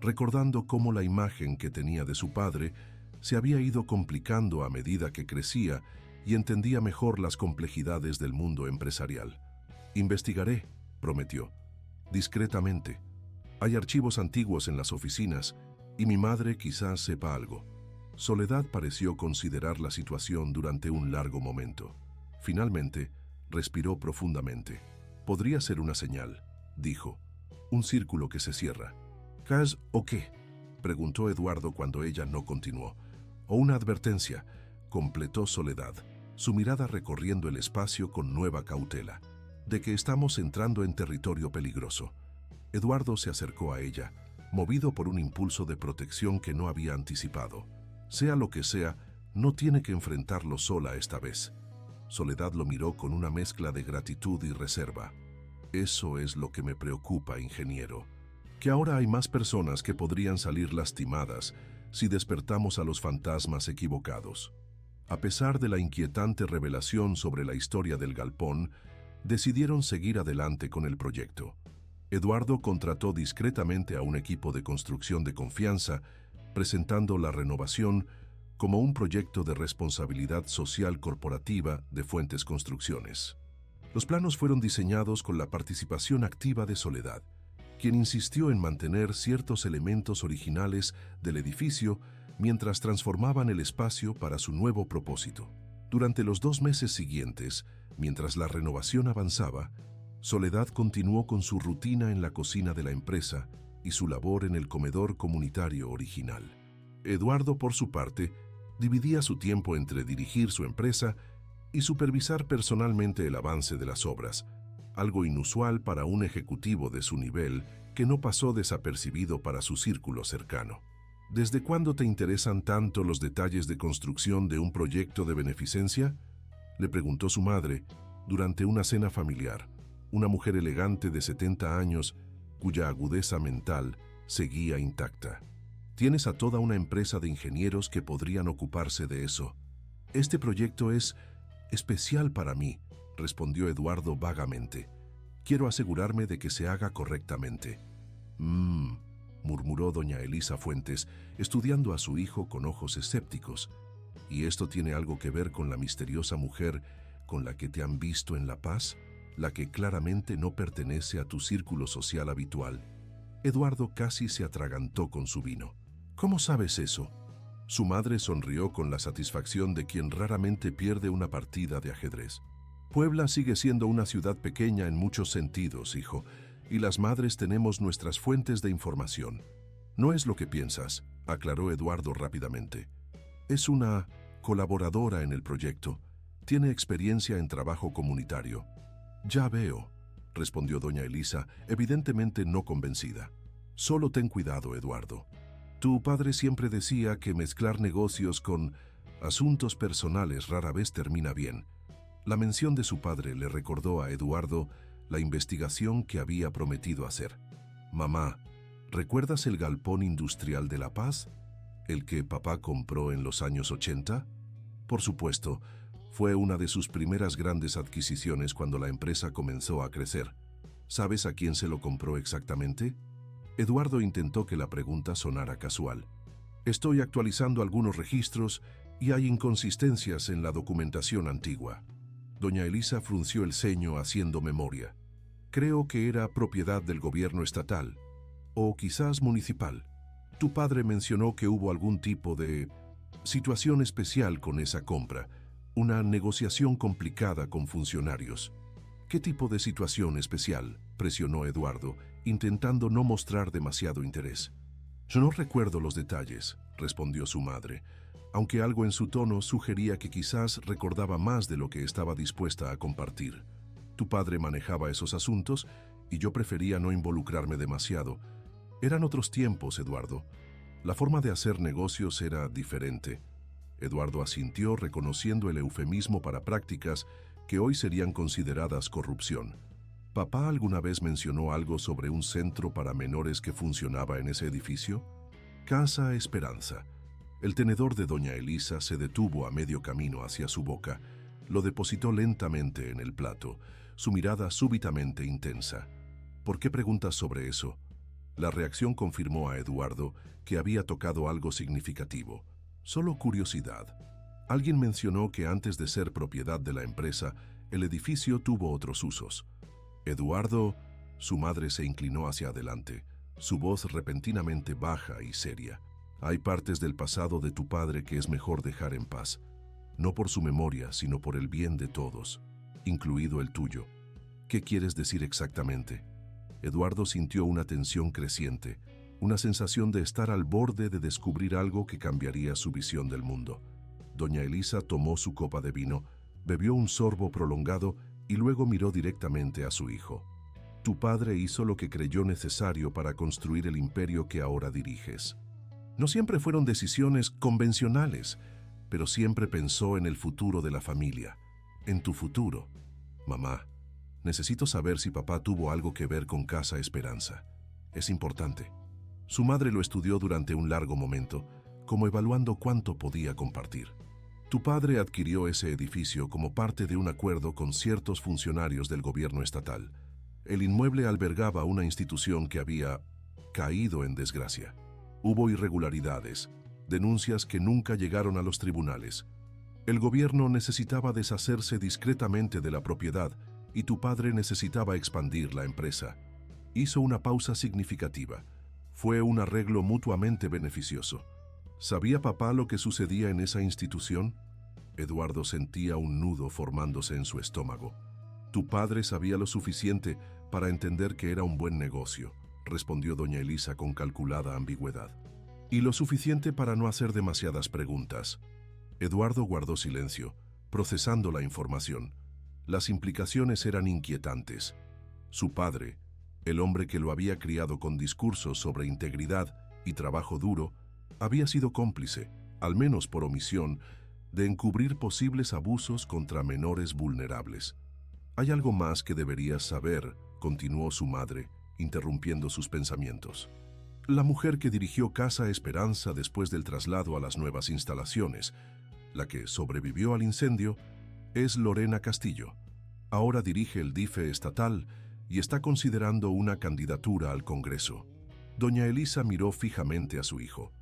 recordando cómo la imagen que tenía de su padre se había ido complicando a medida que crecía y entendía mejor las complejidades del mundo empresarial. Investigaré, prometió, discretamente. Hay archivos antiguos en las oficinas y mi madre quizás sepa algo. Soledad pareció considerar la situación durante un largo momento. Finalmente, respiró profundamente. Podría ser una señal, dijo. Un círculo que se cierra. ¿Cas o qué?, preguntó Eduardo cuando ella no continuó. O una advertencia, completó Soledad, su mirada recorriendo el espacio con nueva cautela, de que estamos entrando en territorio peligroso. Eduardo se acercó a ella, movido por un impulso de protección que no había anticipado. Sea lo que sea, no tiene que enfrentarlo sola esta vez. Soledad lo miró con una mezcla de gratitud y reserva. Eso es lo que me preocupa, ingeniero. Que ahora hay más personas que podrían salir lastimadas si despertamos a los fantasmas equivocados. A pesar de la inquietante revelación sobre la historia del galpón, decidieron seguir adelante con el proyecto. Eduardo contrató discretamente a un equipo de construcción de confianza, presentando la renovación como un proyecto de responsabilidad social corporativa de Fuentes Construcciones. Los planos fueron diseñados con la participación activa de Soledad, quien insistió en mantener ciertos elementos originales del edificio mientras transformaban el espacio para su nuevo propósito. Durante los 2 meses siguientes, mientras la renovación avanzaba, Soledad continuó con su rutina en la cocina de la empresa y su labor en el comedor comunitario original. Eduardo, por su parte, dividía su tiempo entre dirigir su empresa y supervisar personalmente el avance de las obras, algo inusual para un ejecutivo de su nivel que no pasó desapercibido para su círculo cercano. ¿Desde cuándo te interesan tanto los detalles de construcción de un proyecto de beneficencia?, le preguntó su madre durante una cena familiar, una mujer elegante de 70 años cuya agudeza mental seguía intacta. Tienes a toda una empresa de ingenieros que podrían ocuparse de eso. Este proyecto es especial para mí, respondió Eduardo vagamente. Quiero asegurarme de que se haga correctamente. Murmuró doña Elisa Fuentes, estudiando a su hijo con ojos escépticos. ¿Y esto tiene algo que ver con la misteriosa mujer con la que te han visto en La Paz, la que claramente no pertenece a tu círculo social habitual? Eduardo casi se atragantó con su vino. ¿Cómo sabes eso? Su madre sonrió con la satisfacción de quien raramente pierde una partida de ajedrez. Puebla sigue siendo una ciudad pequeña en muchos sentidos, hijo, y las madres tenemos nuestras fuentes de información. No es lo que piensas, aclaró Eduardo rápidamente. Es una colaboradora en el proyecto. Tiene experiencia en trabajo comunitario. Ya veo, respondió doña Elisa, evidentemente no convencida. Solo ten cuidado, Eduardo. Tu padre siempre decía que mezclar negocios con asuntos personales rara vez termina bien. La mención de su padre le recordó a Eduardo la investigación que había prometido hacer. Mamá, ¿recuerdas el galpón industrial de La Paz? ¿El que papá compró en los años 80? Por supuesto, fue una de sus primeras grandes adquisiciones cuando la empresa comenzó a crecer. ¿Sabes a quién se lo compró exactamente? Eduardo intentó que la pregunta sonara casual. Estoy actualizando algunos registros y hay inconsistencias en la documentación antigua. Doña Elisa frunció el ceño haciendo memoria. Creo que era propiedad del gobierno estatal, o quizás municipal. Tu padre mencionó que hubo algún tipo de situación especial con esa compra, una negociación complicada con funcionarios. ¿Qué tipo de situación especial?, presionó Eduardo, intentando no mostrar demasiado interés. Yo no recuerdo los detalles, respondió su madre, aunque algo en su tono sugería que quizás recordaba más de lo que estaba dispuesta a compartir. Tu padre manejaba esos asuntos y yo prefería no involucrarme demasiado. Eran otros tiempos, Eduardo. La forma de hacer negocios era diferente. Eduardo asintió, reconociendo el eufemismo para prácticas que hoy serían consideradas corrupción. ¿Papá alguna vez mencionó algo sobre un centro para menores que funcionaba en ese edificio? Casa Esperanza. El tenedor de doña Elisa se detuvo a medio camino hacia su boca. Lo depositó lentamente en el plato, su mirada súbitamente intensa. ¿Por qué preguntas sobre eso? La reacción confirmó a Eduardo que había tocado algo significativo. Solo curiosidad. Alguien mencionó que antes de ser propiedad de la empresa, el edificio tuvo otros usos. Eduardo, su madre se inclinó hacia adelante, su voz repentinamente baja y seria. Hay partes del pasado de tu padre que es mejor dejar en paz, no por su memoria, sino por el bien de todos, incluido el tuyo. ¿Qué quieres decir exactamente? Eduardo sintió una tensión creciente, una sensación de estar al borde de descubrir algo que cambiaría su visión del mundo. Doña Elisa tomó su copa de vino, bebió un sorbo prolongado y luego miró directamente a su hijo. Tu padre hizo lo que creyó necesario para construir el imperio que ahora diriges. No siempre fueron decisiones convencionales, pero siempre pensó en el futuro de la familia, en tu futuro. Mamá, necesito saber si papá tuvo algo que ver con Casa Esperanza. Es importante. Su madre lo estudió durante un largo momento, como evaluando cuánto podía compartir. Tu padre adquirió ese edificio como parte de un acuerdo con ciertos funcionarios del gobierno estatal. El inmueble albergaba una institución que había caído en desgracia. Hubo irregularidades, denuncias que nunca llegaron a los tribunales. El gobierno necesitaba deshacerse discretamente de la propiedad y tu padre necesitaba expandir la empresa. Hizo una pausa significativa. Fue un arreglo mutuamente beneficioso. ¿Sabía papá lo que sucedía en esa institución? Eduardo sentía un nudo formándose en su estómago. Tu padre sabía lo suficiente para entender que era un buen negocio, respondió doña Elisa con calculada ambigüedad. Y lo suficiente para no hacer demasiadas preguntas. Eduardo guardó silencio, procesando la información. Las implicaciones eran inquietantes. Su padre, el hombre que lo había criado con discursos sobre integridad y trabajo duro, había sido cómplice, al menos por omisión, de encubrir posibles abusos contra menores vulnerables. Hay algo más que deberías saber, continuó su madre, interrumpiendo sus pensamientos. La mujer que dirigió Casa Esperanza después del traslado a las nuevas instalaciones, la que sobrevivió al incendio, es Lorena Castillo. Ahora dirige el DIFE estatal y está considerando una candidatura al Congreso. Doña Elisa miró fijamente a su hijo.